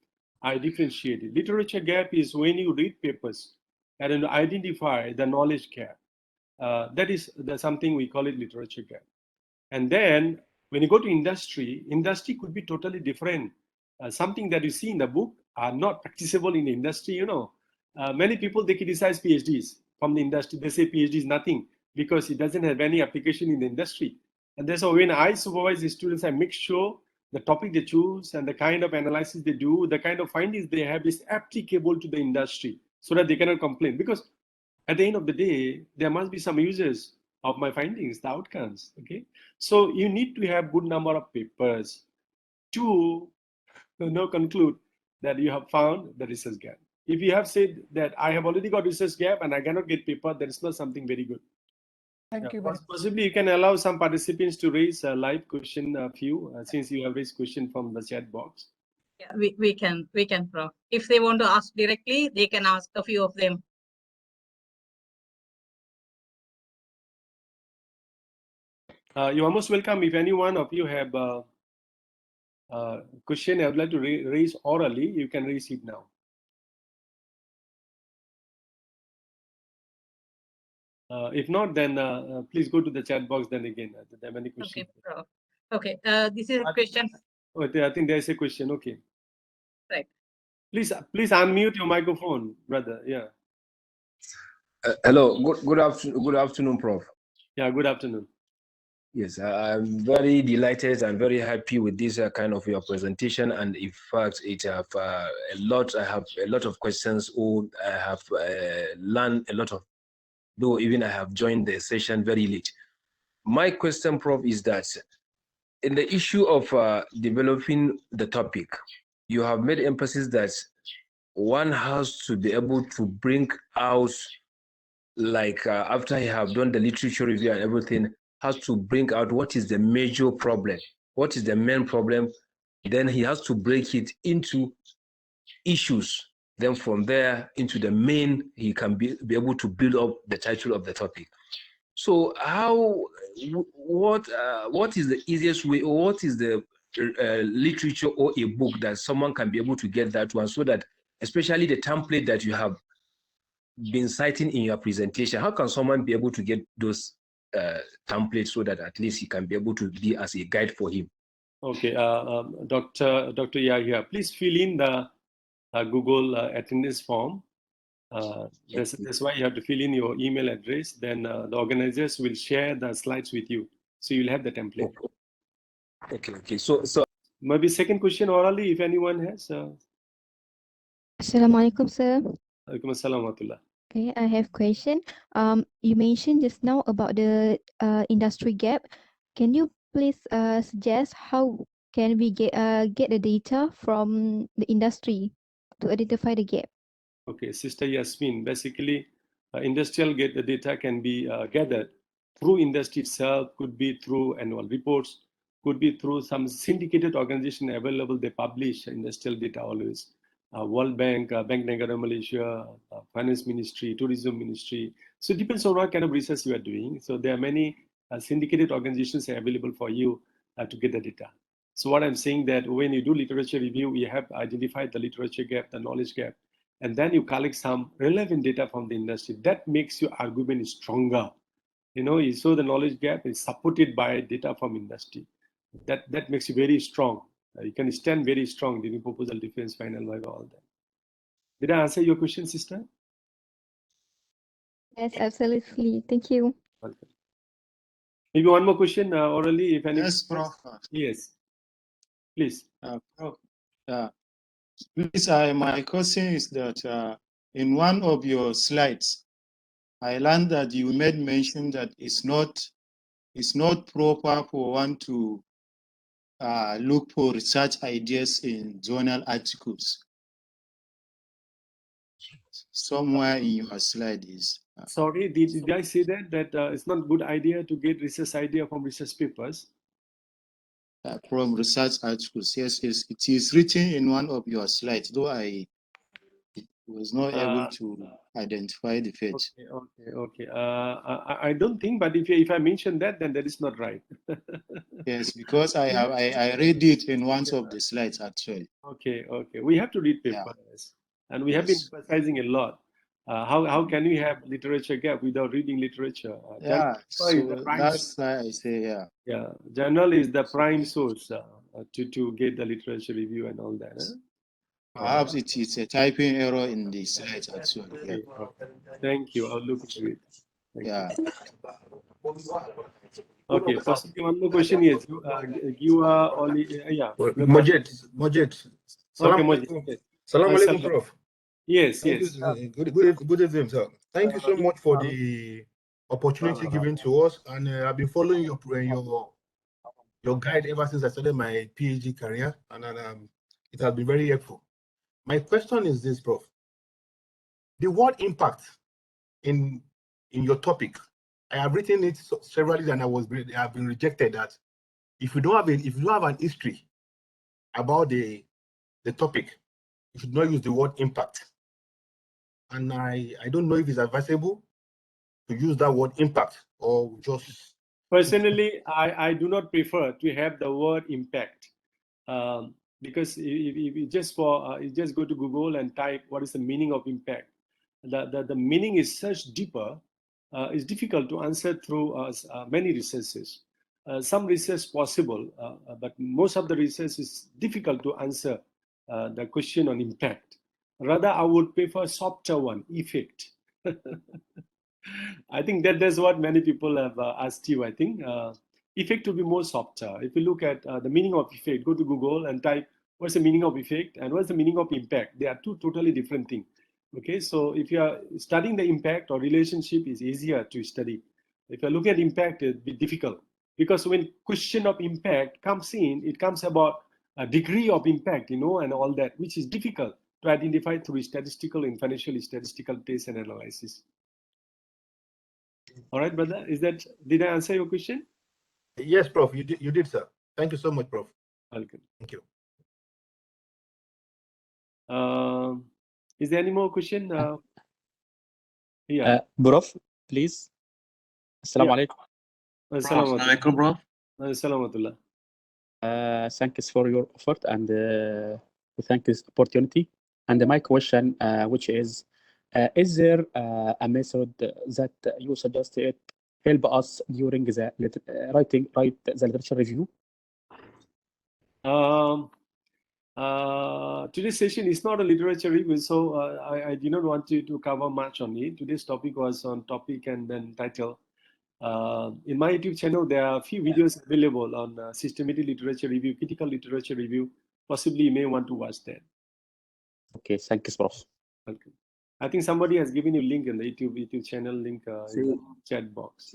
I differentiate it. Literature gap is when you read papers and then identify the knowledge gap. That is something we call it literature gap. And then when you go to industry, industry could be totally different. Something that you see in the book are not practicable in the industry, you know. Many people, they criticize PhDs from the industry. They say PhD is nothing because it doesn't have any application in the industry. And that's why when I supervise the students, I make sure the topic they choose and the kind of analysis they do, the kind of findings they have is applicable to the industry so that they cannot complain. Because at the end of the day, there must be some users of my findings, the outcomes. Okay, so you need to have good number of papers to conclude that you have found the research gap. If you have said that I have already got research gap and I cannot get paper, that is not something very good. Thank you very much. Possibly you can allow some participants to raise a live question, a few, since you have raised question from the chat box. Yeah, we can, Prof. If they want to ask directly, they can ask a few of them. You're most welcome. If any one of you have a question I would like to raise orally, you can raise it now. If not, then please go to the chat box then again. If there are any questions. Okay, Prof. Okay, this is a question. Oh, I think there is a question. Okay. Right. Please unmute your microphone, brother. Yeah. Hello. Good afternoon. Good afternoon, Prof. Yeah. Good afternoon. Yes, I'm very delighted and very happy with this kind of your presentation. And in fact, it have I have a lot of questions. Or I have learned a lot of. Though even I have joined the session very late. My question, Prof, is that in the issue of developing the topic, you have made emphasis that one has to be able to bring out, like after you have done the literature review and everything, has to bring out what is the major problem, what is the main problem. Then he has to break it into issues. Then from there into the main, he can be able to build up the title of the topic. So what is the easiest way, or what is the literature or a book that someone can be able to get that one, so that especially the template that you have been citing in your presentation, how can someone be able to get those templates so that at least he can be able to be as a guide for him? Okay, Dr. Yahya, please fill in the Google attendance form. That's why you have to fill in your email address. Then the organizers will share the slides with you, so you'll have the template. Okay. So maybe second question orally, if anyone has. Assalamualaikum, sir. Alaikum assalam wa rahmatullah. Okay, I have question. You mentioned just now about the industry gap. Can you please suggest how can we get the data from the industry to identify the gap? Okay, Sister Yasmin, basically industrial data can be gathered through industry itself, could be through annual reports, could be through some syndicated organization available. They publish industrial data always. World Bank, Bank Negara Malaysia, Finance Ministry, Tourism Ministry. So it depends on what kind of research you are doing. So there are many syndicated organizations available for you to get the data. So what I'm saying that when you do literature review, you have identified the literature gap, the knowledge gap, and then you collect some relevant data from the industry. That makes your argument stronger. You show the knowledge gap is supported by data from industry. That makes you very strong. You can stand very strong during proposal defense, final viva, all that. Did I answer your question, sister? Yes, absolutely. Thank you. Welcome. Maybe one more question orally, if any. Yes, Prof. Yes, please. Prof. Please, my question is that in one of your slides, I learned that you made mention that it's not proper for one to look for research ideas in journal articles. Somewhere in your slide is. Sorry, did I say that it's not a good idea to get research idea from research papers? From research articles, yes, it is written in one of your slides, though I was not able to identify the page. Okay. I don't think, but if I mention that, then that is not right. Yes, because I read it in one of the slides actually. Okay. We have to read papers, and we have been emphasizing a lot. How can we have literature gap without reading literature? So that's why I say Yeah, journal is the prime source to get the literature review and all that. Perhaps it is a typing error in the slides actually. Okay. Thank you. I'll look into it. Thank you. Okay, possibly one more question is you are only Mojit. Okay, Mojit. Salam alaikum, Prof. Yes. Good evening, sir. Thank you so much for the opportunity given to us, and I've been following your guide ever since I started my PhD career, and it has been very helpful. My question is this, Prof. The word impact in your topic, I have written it severally, and I have been rejected that if you don't have an history about the topic, you should not use the word impact. And I don't know if it's advisable to use that word impact or just. Personally, I do not prefer to have the word impact, because if you just go to Google and type what is the meaning of impact, the meaning is such deeper. It's difficult to answer through many researches. Some research possible, but most of the research is difficult to answer the question on impact. Rather, I would prefer softer one, effect. I think that's what many people have asked you. I think effect to be more softer. If you look at the meaning of effect, go to Google and type what's the meaning of effect and what's the meaning of impact. They are two totally different things. Okay, so if you are studying the impact or relationship, is easier to study. If you look at impact, it'll be difficult, because when question of impact comes in, it comes about a degree of impact, and all that, which is difficult to identify through statistical and financial statistical tests and analysis. All right, brother. Did I answer your question? Yes, Prof. You did, sir. Thank you so much, Prof. Welcome. Thank you. Is there any more question? Prof, please. Assalamu alaikum. Assalamu alaikum, Prof. Assalamu Thanks for your effort and thank this opportunity. And my question, which is there a method that you suggested help us during the write the literature review? Today's session is not a literature review, so I did not want you to cover much on it. Today's topic was on topic and then title. In my YouTube channel, there are a few videos available on systematic literature review, critical literature review. Possibly you may want to watch that. Okay, thank you, Prof. Welcome. I think somebody has given you link in the YouTube channel link in the chat box.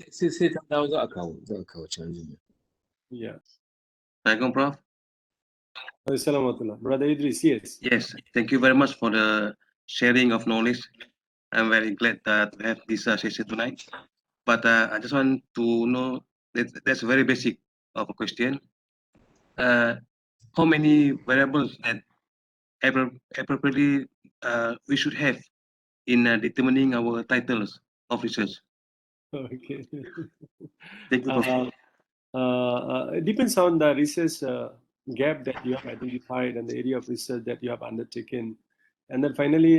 Yeah. Welcome, Prof. Assalamualaikum. Brother Idris, yes. Yes, thank you very much for the sharing of knowledge. I'm very glad to have this session tonight. But I just want to know that's very basic of a question. How many variables that appropriately we should have in determining our titles of research? Okay. Thank you, Prof. It depends on the research gap that you have identified and the area of research that you have undertaken. And then finally,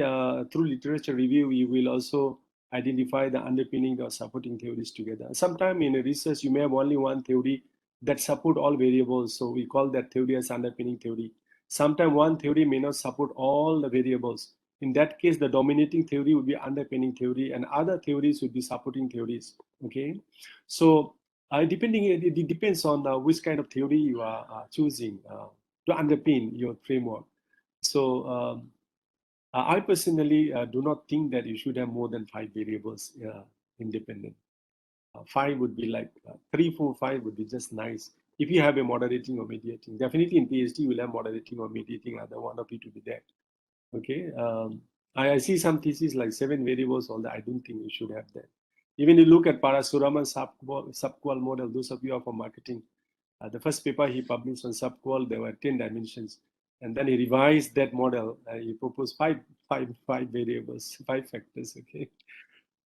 through literature review, you will also identify the underpinning or supporting theories together. Sometimes in a research, you may have only one theory that support all variables. So we call that theory as underpinning theory. Sometimes one theory may not support all the variables. In that case, the dominating theory would be underpinning theory and other theories would be supporting theories. Okay. So it depends on which kind of theory you are choosing to underpin your framework. So I personally do not think that you should have more than 5 variables independent. 5 would be like 3, 4, 5 would be just nice. If you have a moderating or mediating, definitely in PhD you will have moderating or mediating, other one of it to be there. Okay. I see some theses like 7 variables, although I don't think you should have that. Even you look at Parasuraman's subqual model, those of you are from marketing, the first paper he published on subqual, there were 10 dimensions. And then he revised that model. He proposed five variables, 5 factors. Okay.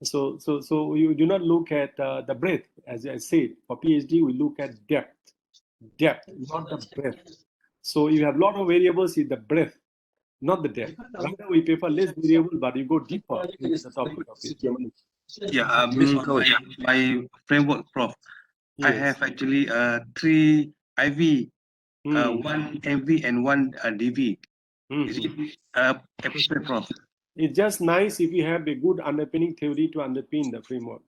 So you do not look at the breadth, as I said. For PhD, we look at depth, not the breadth. So you have a lot of variables in the breadth, not the depth. Rather, we prefer less variable, but you go deeper into the topic of it. Yeah, based on my framework, Prof. Yes. I have actually 3 IV, 1 MV, and 1 DV. Is it appropriate, Prof? It's just nice if you have a good underpinning theory to underpin the framework.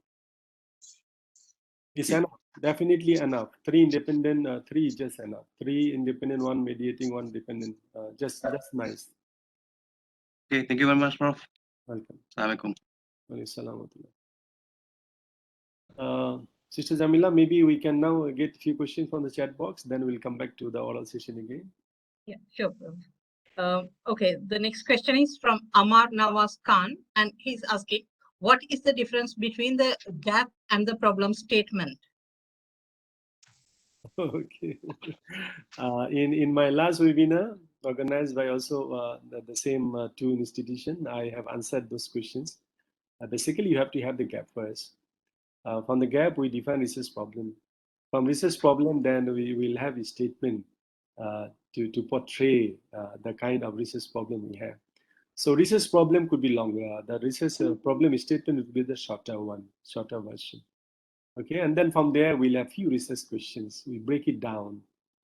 It's enough, definitely enough. 3 independent, 3 is just enough. 3 independent, 1 mediating, 1 dependent. Just nice. Okay, thank you very much, Prof. Welcome. Assalamualaikum. Assalamualaikum. Sister Jamila, maybe we can now get a few questions from the chat box, then we'll come back to the oral session again. Yeah, sure, Prof. Okay, the next question is from Amar Nawaz Khan, and he's asking, what is the difference between the gap and the problem statement? Okay. In my last webinar, organized by also the same two institutions, I have answered those questions. Basically, you have to have the gap first. From the gap, we define research problem. From research problem, then we will have a statement to portray the kind of research problem we have. So research problem could be longer. The research problem statement would be the shorter one, shorter version. Okay, and then from there we'll have few research questions. We break it down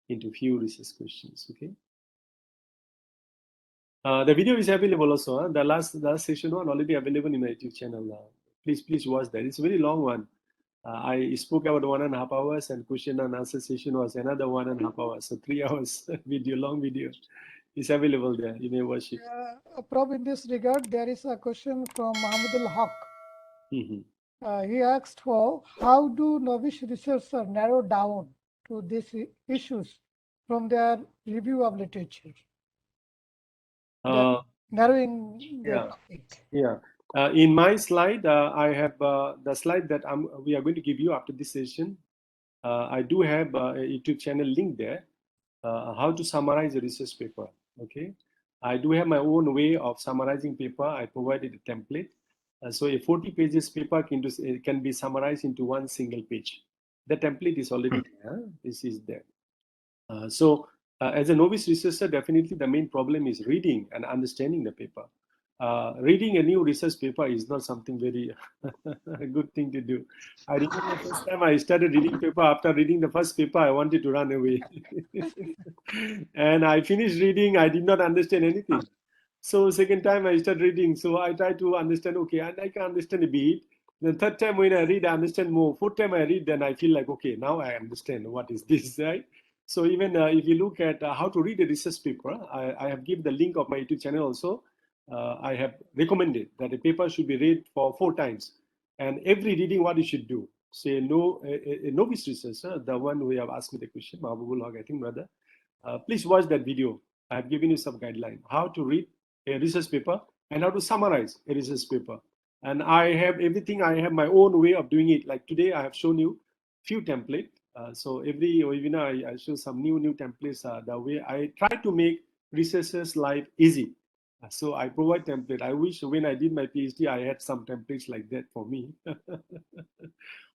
into few research questions. Okay. The video is available also. The last session one already available in my YouTube channel. Please watch that. It's a very long one. I spoke about 1.5 hours, and question and answer session was another 1.5 hours. So 3 hours video, long video. It's available there. You may watch it. Prof, in this regard, there is a question from Mahmoud Haq. He asked for how do novice researchers narrow down to these issues from their review of literature? Narrowing their topic. Yeah. In my slide, I have the slide that we are going to give you after this session. I do have a YouTube channel link there. How to summarize a research paper. Okay. I do have my own way of summarizing paper. I provided a template. So a 40 pages paper can be summarized into one single page. The template is already there. This is there. As a novice researcher, definitely the main problem is reading and understanding the paper. Reading a new research paper is not something very good thing to do. I remember the first time I started reading paper, after reading the first paper, I wanted to run away. And I finished reading, I did not understand anything. So second time I started reading, so I try to understand, okay, and I can understand a bit. The third time when I read, I understand more. Fourth time I read, then I feel like, okay, now I understand what is this, right? So even if you look at how to read a research paper, I have given the link of my YouTube channel also. I have recommended that a paper should be read for 4 times. And every reading, what you should do. Say, a novice researcher, the one who have asked me the question, Mahbubul Haq, I think, brother. Please watch that video. I have given you some guideline, how to read a research paper and how to summarize a research paper. And I have everything, I have my own way of doing it. Like today, I have shown you few templates. So every webinar, I show some new templates. The way I try to make researchers' life easy. So I provide template. I wish when I did my PhD, I had some templates like that for me.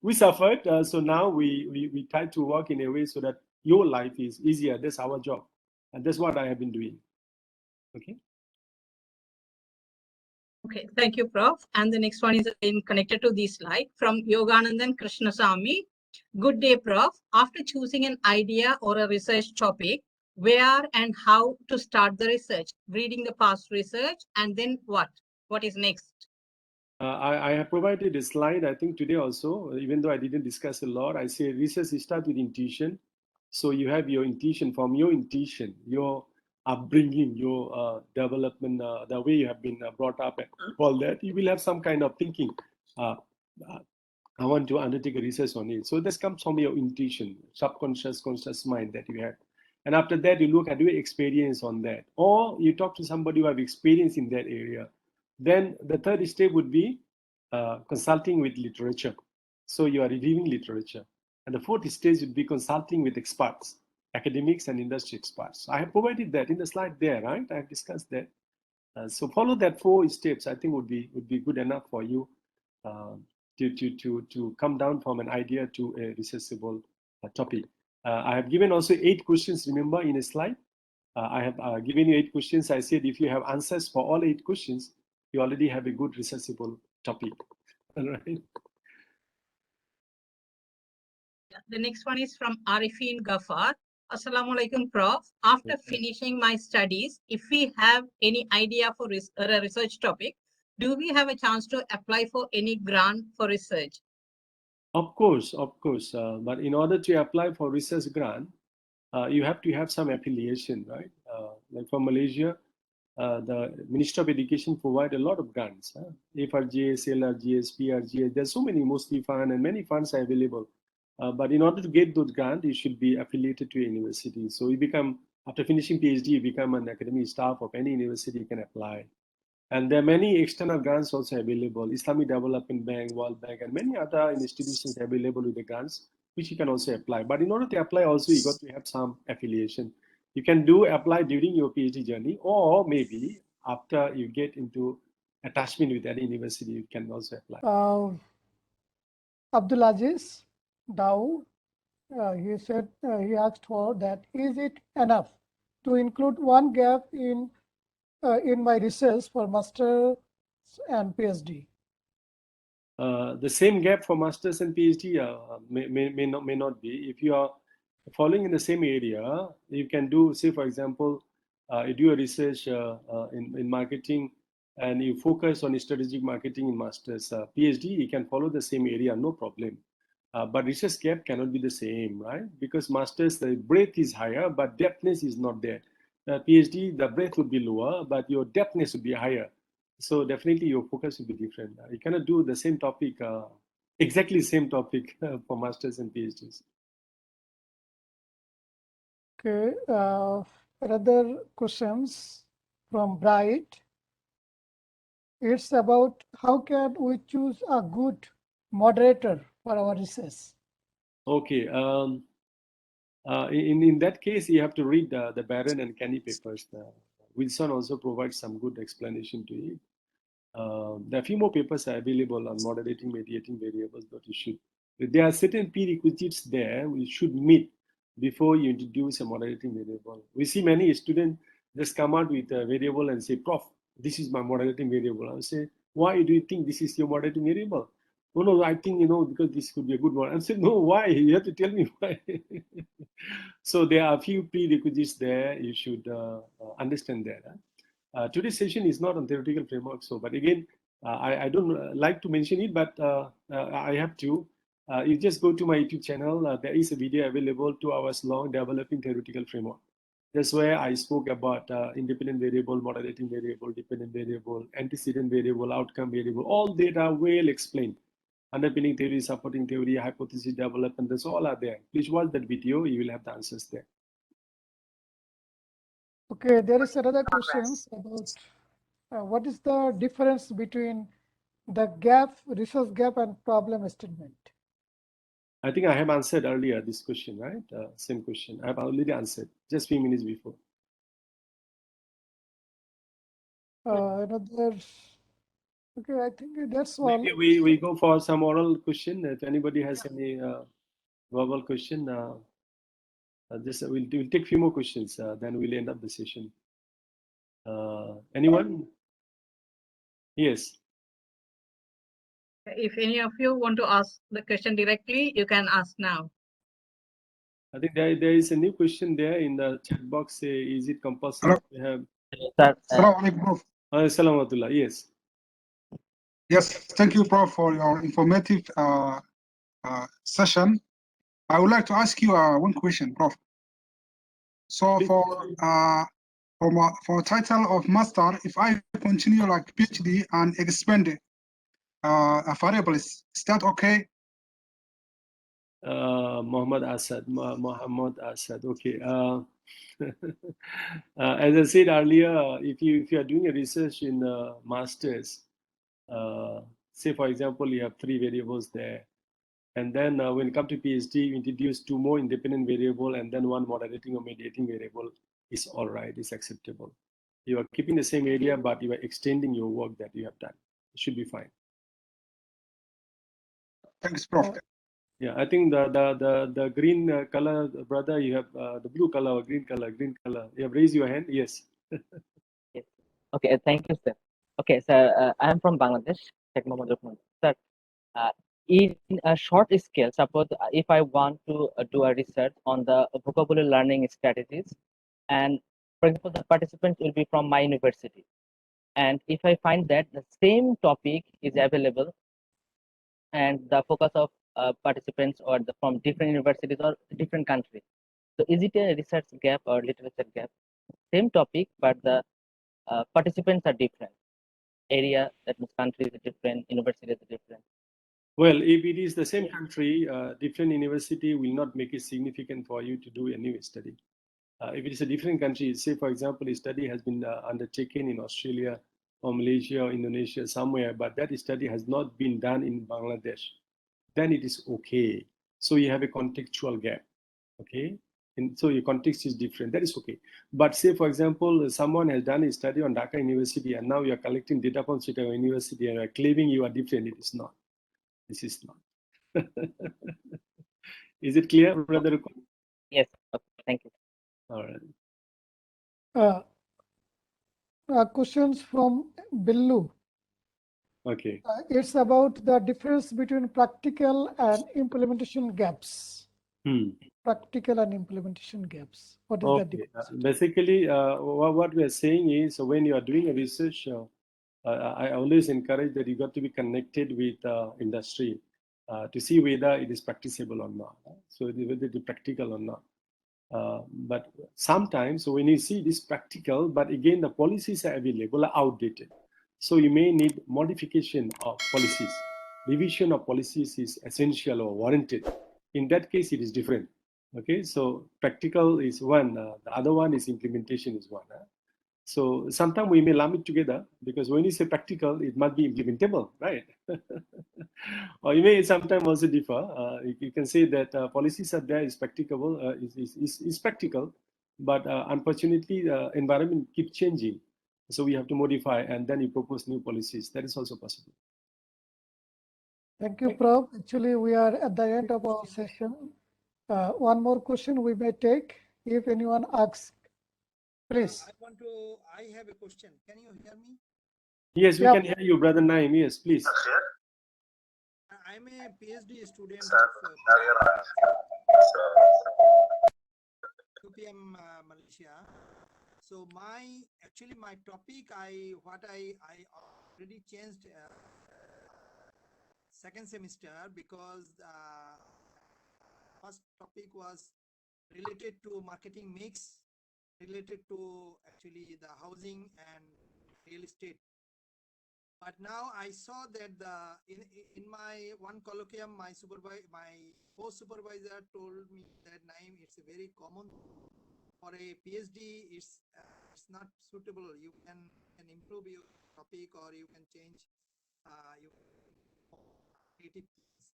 We suffered. So now we try to work in a way so that your life is easier. That's our job. And that's what I have been doing. Okay. Okay, thank you, Prof. And the next one is again connected to this slide from Yoganandan Krishnasamy. Good day, Prof. After choosing an idea or a research topic, where and how to start the research? Reading the past research, and then what? What is next? I have provided a slide, I think today also, even though I didn't discuss a lot, I say research starts with intuition. So you have your intuition, from your intuition, your upbringing, your development, the way you have been brought up and all that, you will have some kind of thinking. I want to undertake a research on it. So this comes from your intuition, subconscious, conscious mind that you have. And after that, you look at your experience on that. Or you talk to somebody who have experience in that area. Then the third step would be consulting with literature. So you are reviewing literature. And the fourth stage would be consulting with experts, academics and industry experts. I have provided that in the slide there, right? I have discussed that. So follow that 4 steps. I think would be good enough for you to come down from an idea to a researchable topic. I have given also 8 questions. Remember in a slide, I have given you 8 questions. I said if you have answers for all 8 questions, you already have a good researchable topic. All right. The next one is from Arifin Ghaffar. Assalamu alaikum, Prof. After finishing my studies, if we have any idea for a research topic, do we have a chance to apply for any grant for research? Of course. But in order to apply for research grant, you have to have some affiliation, right? Like for Malaysia, the Ministry of Education provide a lot of grants. FRGS, LRGS, PRGS, there's so many, mostly fund, and many funds are available. But in order to get those grants, you should be affiliated to a university. So you become, after finishing PhD, you become an academic staff of any university, you can apply. And there are many external grants also available, Islamic Development Bank, World Bank, and many other institutions available with the grants, which you can also apply. But in order to apply also, you got to have some affiliation. You can apply during your PhD journey, or maybe after you get into attachment with any university, you can also apply. Abdulaziz Dawood, he said, he asked for that, is it enough to include one gap in my research for master's and PhD? The same gap for masters and PhD may not be. If you are following in the same area, you can do, say for example, you do a research in marketing and you focus on strategic marketing in masters. PhD, you can follow the same area, no problem. But research gap cannot be the same, right? Because masters, the breadth is higher, but depthness is not there. PhD, the breadth would be lower, but your depthness would be higher. So definitely your focus will be different. You cannot do the same topic, exactly same topic for masters and PhDs. Okay, another questions from Bright. It's about how can we choose a good moderator for our research? Okay. In that case, you have to read the Barron and Kenny papers. Wilson also provides some good explanation to it. There are a few more papers are available on moderating, mediating variables, but you should. There are certain prerequisites there we should meet before you introduce a moderating variable. We see many students just come out with a variable and say, Prof, this is my moderating variable. I say, why do you think this is your moderating variable? Oh, no, I think, because this could be a good one. I said, no, why? You have to tell me why. So there are a few prerequisites there. You should understand that. Today's session is not on theoretical framework, but again, I don't like to mention it, but I have to. You just go to my YouTube channel. There is a video available, 2 hours long, developing theoretical framework. That's where I spoke about independent variable, moderating variable, dependent variable, antecedent variable, outcome variable. All data well explained. Underpinning theory, supporting theory, hypothesis development, that's all are there. Please watch that video. You will have the answers there. Okay, there is another question about what is the difference between the gap, resource gap, and problem statement? I think I have answered earlier this question, right? Same question. I have already answered just few minutes before. Another. Okay, I think that's all. Maybe we go for some oral question. If anybody has any verbal question, we'll take a few more questions. Then we'll end up the session. Anyone? Yes. If any of you want to ask the question directly, you can ask now. I think there is a new question there in the chat box. Is it compulsory to have? Assalamu alaikum, Prof. Assalamualaikum. Yes. Yes, thank you, Prof, for your informative session. I would like to ask you one question, Prof. So for title of master, if I continue like PhD and expand a variable, is that okay? Muhammad Asad. Okay. As I said earlier, if you are doing a research in masters, say for example you have 3 variables there, and then when it comes to PhD, you introduce 2 more independent variable and then 1 moderating or mediating variable, is all right, is acceptable. You are keeping the same area, but you are extending your work that you have done. It should be fine. Thanks, Prof. Yeah, I think the green color, brother, you have the blue color or green color. You have raised your hand. Yes. Yes. Okay, thank you, sir. Okay, so I am from Bangladesh. Sir, in a short scale, suppose if I want to do a research on the vocabulary learning strategies, and for example, the participants will be from my university, and if I find that the same topic is available, and the focus of participants or from different universities or different countries, so is it a research gap or literature gap? Same topic, but the participants are different. Area, that means countries are different, universities are different. Well, if it is the same country, different university will not make it significant for you to do a new study. If it is a different country, say for example, a study has been undertaken in Australia or Malaysia or Indonesia somewhere, but that study has not been done in Bangladesh, then it is okay. So you have a contextual gap, okay? And so your context is different, that is okay. But say for example, someone has done a study on Dhaka University and now you are collecting data from Chicago University and are claiming you are different, it is not. This is not. Is it clear, Brother? Yes, okay, thank you. All right. Questions from Billu. Okay. It's about the difference between practical and implementation gaps. Practical and implementation gaps. What is the difference? Basically, what we are saying is when you are doing a research, I always encourage that you got to be connected with industry to see whether it is practicable or not. So whether it is practical or not. But sometimes when you see this practical, but again the policies are available are outdated. So you may need modification of policies. Revision of policies is essential or warranted. In that case, it is different. Okay, so practical is one, the other one is implementation is one. So sometimes we may lump it together because when you say practical, it must be implementable, right? Or you may sometimes also differ. You can say that policies are there is practicable, is practical, but unfortunately, environment keep changing. So we have to modify and then you propose new policies. That is also possible. Thank you, Prof. Actually, we are at the end of our session. One more question we may take if anyone asks. Please. I have a question. Can you hear me? Yes, we can hear you, Brother Naim. Yes, please. I'm a PhD student of UPM Malaysia. So my topic I already changed second semester because first topic was related to marketing mix, related to actually the housing and real estate. But now I saw that in my one colloquium, my post supervisor told me that Naim, it's a very common for a PhD. It's not suitable. You can improve your topic or you can change your creative things.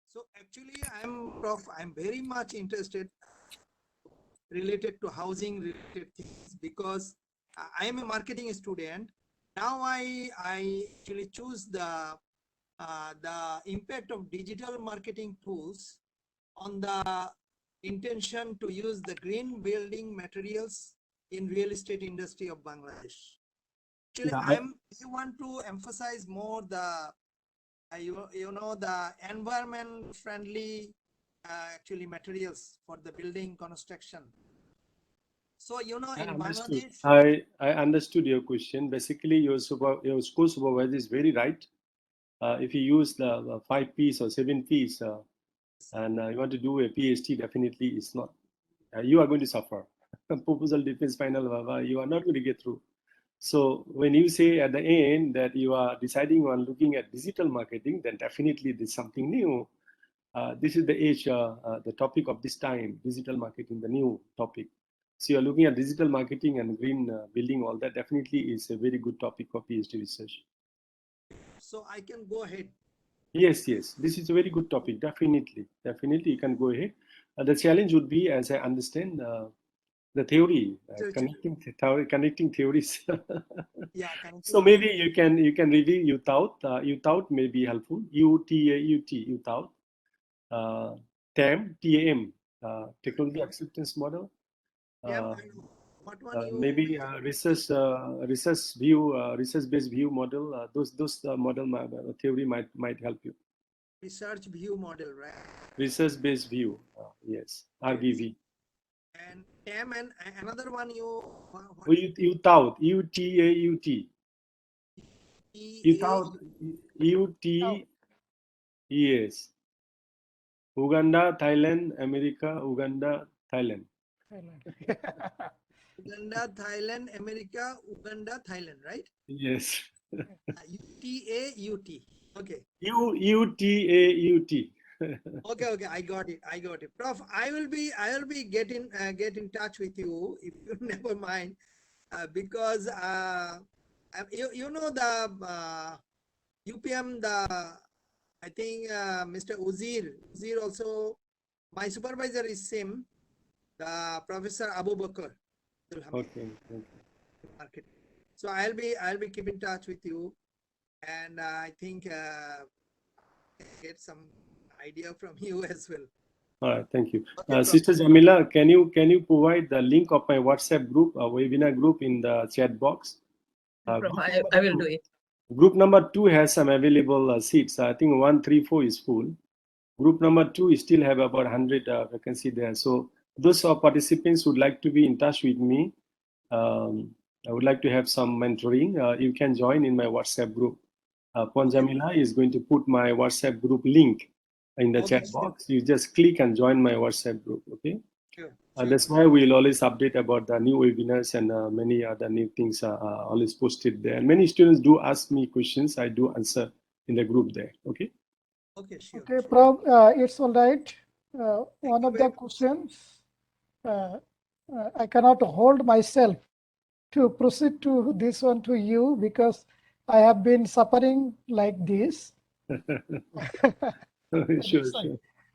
So actually, I'm very much interested related to housing related things because I am a marketing student. Now I actually choose the impact of digital marketing tools on the intention to use the green building materials in real estate industry of Bangladesh. Actually, I want to emphasize more the the environment friendly actually materials for the building construction. So in Bangladesh, I understood your question. Basically, your school supervisor is very right. If you use the 5 P's or 7 P's and you want to do a PhD, definitely it's not. You are going to suffer. Proposal, defense, final, you are not going to get through. So when you say at the end that you are deciding on looking at digital marketing, then definitely there's something new. This is the age, the topic of this time, digital marketing, the new topic. So you're looking at digital marketing and green building, all that definitely is a very good topic for PhD research. So I can go ahead. Yes, this is a very good topic. Definitely you can go ahead. The challenge would be, as I understand, the theory, connecting theories. Yeah. So maybe you can review UTAUT. UTAUT may be helpful. UTAUT. TAM, TAM, Technology Acceptance Model. Maybe research-based view model. Those model theory might help you. Research view model, right? Research-based view. Yes, RBV. And TAM and another one UTAUT, UTAUT. UT, yes. Uganda, Thailand, America, Uganda, Thailand. Uganda, Thailand, America, Uganda, Thailand, right? Yes. UTAUT. Okay. UTAUT. Okay, okay, I got it. I got it. Prof, I will be get in touch with you if you never mind, because you know the UPM, the I think Mr. Uzir also, my supervisor is same, the Professor Abu Bakr. Okay. Market. So I'll be keep in touch with you, and I think get some idea from you as well. All right, thank you. Okay, Sister Jamila, can you provide the link of my WhatsApp group, webinar group in the chat box? Prof, I will do it. Group number 2 has some available seats. I think 1, 3, 4 is full. Group number 2 still have about 100 vacancy there. So those participants would like to be in touch with me. I would like to have some mentoring. You can join in my WhatsApp group. Jamila is going to put my WhatsApp group link in the chat box. You just click and join my WhatsApp group. Okay. Sure. That's why we'll always update about the new webinars and many other new things are always posted there. And many students do ask me questions. I do answer in the group there. Okay. Okay, sure. Okay, Prof, it's all right. One of the questions, I cannot hold myself to proceed to this one to you because I have been suffering like this. Sure.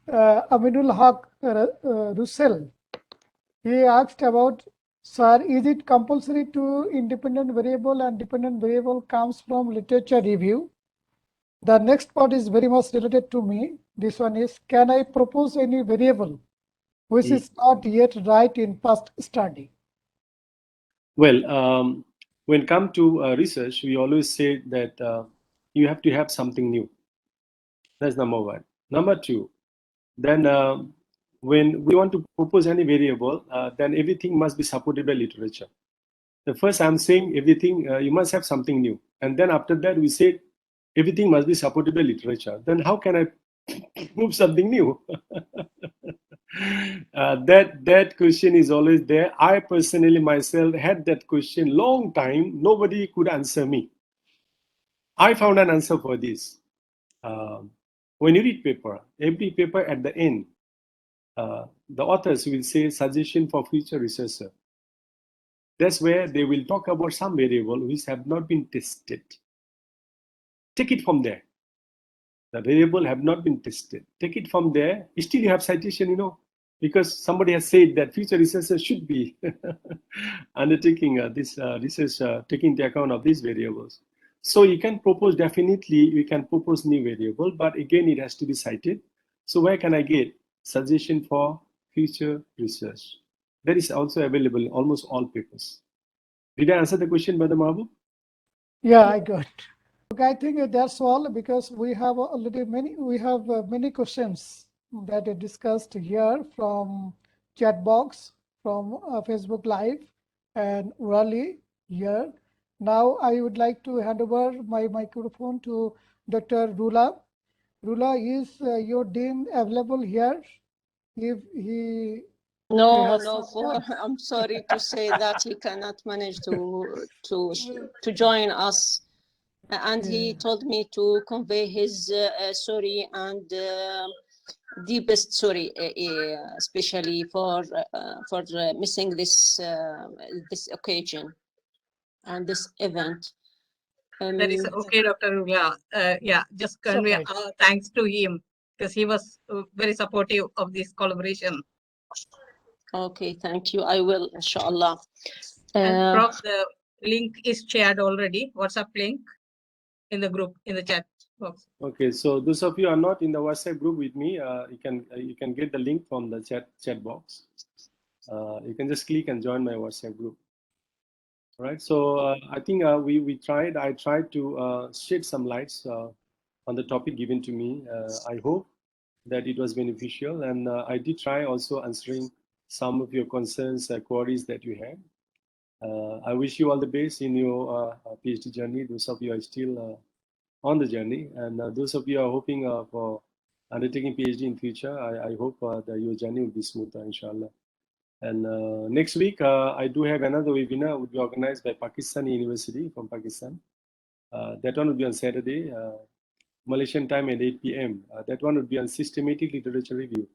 Aminul Haq Russell, he asked about, sir, is it compulsory to independent variable and dependent variable comes from literature review? The next part is very much related to me. This one is, can I propose any variable which is not yet right in past study? Well, when it comes to research, we always say that you have to have something new. That's number one. Number two, then when we want to propose any variable, then everything must be supported by literature. The first I'm saying everything, you must have something new. And then after that, we say everything must be supported by literature. Then how can I prove something new? That question is always there. I personally myself had that question long time. Nobody could answer me. I found an answer for this. When you read paper, every paper at the end, the authors will say suggestion for future researcher. That's where they will talk about some variable which have not been tested. Take it from there. The variable have not been tested. Take it from there. Still you have citation, because somebody has said that future researchers should be undertaking this research, taking into account of these variables. So you can propose, definitely you can propose new variable, but again it has to be cited. So where can I get suggestion for future research? That is also available in almost all papers. Did I answer the question, Brother Mahbub? Yeah, I got. Okay, I think that's all because we have already many questions that are discussed here from chat box, from Facebook Live, and orally here. Now I would like to hand over my microphone to Dr. Rula. Rula, is your dean available here? If he No, has I'm sorry to say that he cannot manage to join us, and he told me to convey his sorry and deepest sorry, especially for missing this occasion and this event. That is okay, Dr. Rula. Yeah, just convey thanks to him because he was very supportive of this collaboration. Okay, thank you. I will, inshallah. And Prof, the link is shared already, WhatsApp link in the group, in the chat box. Okay, so those of you are not in the WhatsApp group with me, you can get the link from the chat box. You can just click and join my WhatsApp group. All right, so I think I tried to shed some lights on the topic given to me. I hope that it was beneficial, and I did try also answering some of your concerns, queries that you had. I wish you all the best in your PhD journey. Those of you are still on the journey, and those of you are hoping for undertaking PhD in future, I hope that your journey will be smoother, inshallah. And next week, I do have another webinar will be organized by Pakistani University from Pakistan. That one will be on Saturday, Malaysian time at 8 p.m. That one would be on systematic literature review.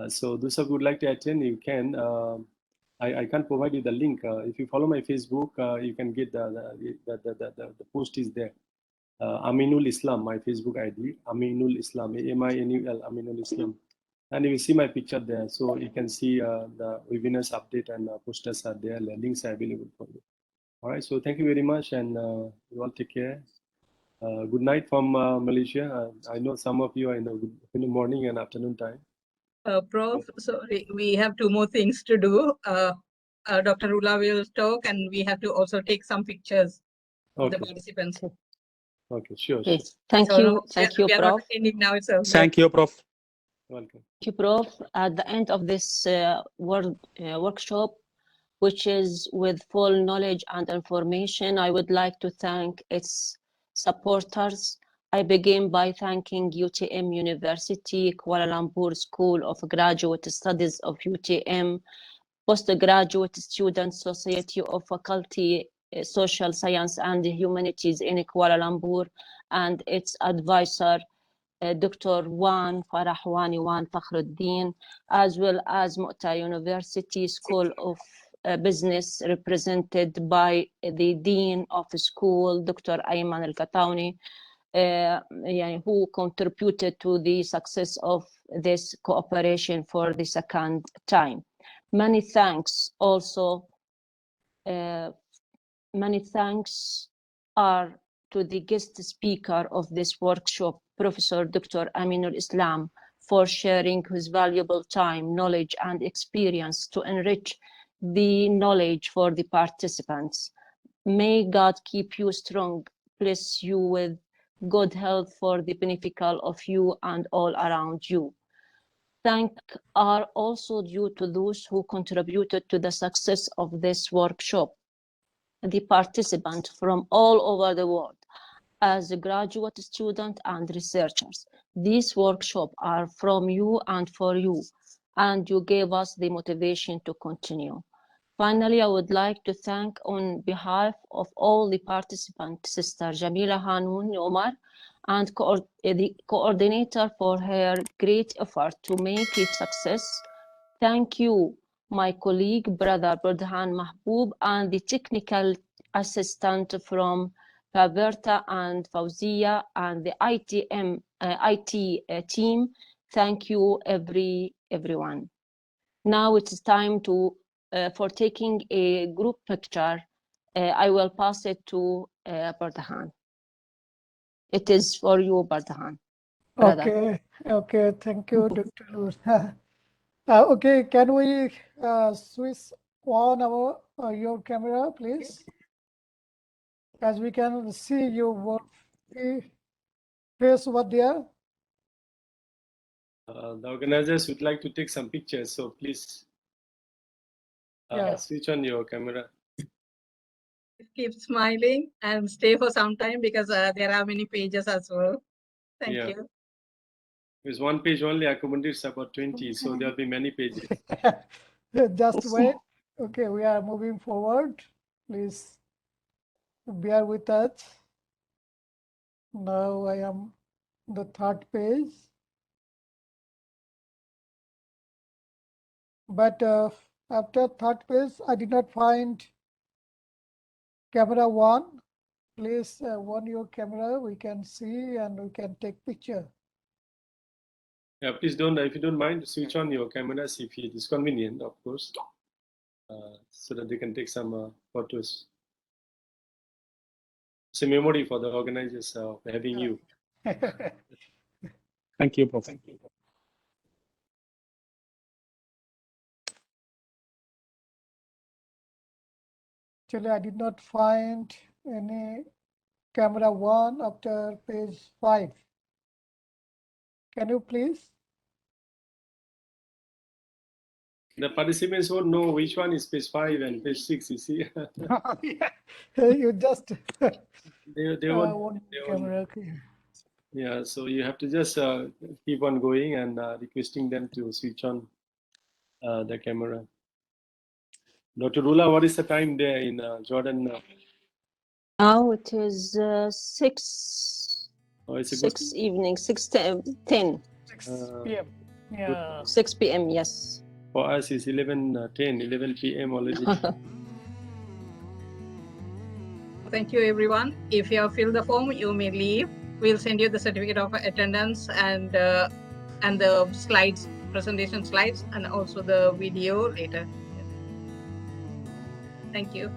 So those of you who would like to attend, you can. I can't provide you the link. If you follow my Facebook, you can get the post is there. Aminul Islam, my Facebook ID, Aminul Islam, AMINUL, Aminul Islam. And you will see my picture there. So you can see the webinars update and posters are there. The links are available for you. All right. So thank you very much. And you all take care. Good night from Malaysia. I know some of you are in the morning and afternoon time. Prof, sorry, we have two more things to do. Dr. Rula will talk and we have to also take some pictures of the participants. Okay, sure. Yes. Thank So you. Thank you, we are not Prof. ending now itself. Thank you, Prof. Welcome. Thank you, Prof. At the end of this workshop, which is with full knowledge and information, I would like to thank its supporters. I begin by thanking UTM University, Kuala Lumpur School of Graduate Studies of UTM, Postgraduate Student Society of Faculty Social Science and Humanities in Kuala Lumpur, and its advisor, Dr. Farah Wan Fakhruddin, as well as Mu'ta University School of Business, represented by the Dean of the School, Dr. Ayman Al-Katauni, who contributed to the success of this cooperation for the second time. Many thanks also, many thanks are to the guest speaker of this workshop, Professor Dr. Aminul Islam, for sharing his valuable time, knowledge, and experience to enrich the knowledge for the participants. May God keep you strong, bless you with good health for the benefit of you and all around you. Thanks are also due to those who contributed to the success of this workshop, the participants from all over the world, as a graduate student and researchers. These workshops are from you and for you, and you gave us the motivation to continue. Finally, I would like to thank on behalf of all the participants, Sister Jamila Hanoun Omar, and the coordinator for her great effort to make it success. Thank you, my colleague, Brother Burdhan Mahbub, and the technical assistant from Faberta and Fauzia and the IT team. Thank you, everyone. Now it's time for taking a group picture. I will pass it to Burdhan. It is for you, Burdhan. Okay, thank you, Dr. Nur. Okay, can we switch on your camera, please? As we can see your face over there. The organizers would like to take some pictures, so please switch on your camera. Keep smiling and stay for some time because there are many pages as well. Thank you. There's one page only accommodates about 20, so there'll be many pages. Just wait. Okay, we are moving forward. Please bear with us. Now I am the third page. But after third page, I did not find camera one. Please on your camera, we can see and we can take picture. Yeah, please don't, if you don't mind, switch on your cameras if it is convenient, of course, so that they can take some photos. It's a memory for the organizers of having you. Thank you, Prof. Actually, I did not find any camera one after page 5. Can you please? The participants won't know which one is page 5 and page 6, you see. You just they won't. Camera. Okay. Yeah, so you have to just keep on going and requesting them to switch on the camera. Dr. Rula, what is the time there in Jordan? Now it is 6 Oh, it's a 6 evening, 6:10. 6 Uh, p.m. Yeah. 6 p.m. Yes. For us, it's 11:10, 11 p.m. already. Thank you, everyone. If you have filled the form, you may leave. We'll send you the certificate of attendance and the slides, presentation slides, and also the video later. Thank you.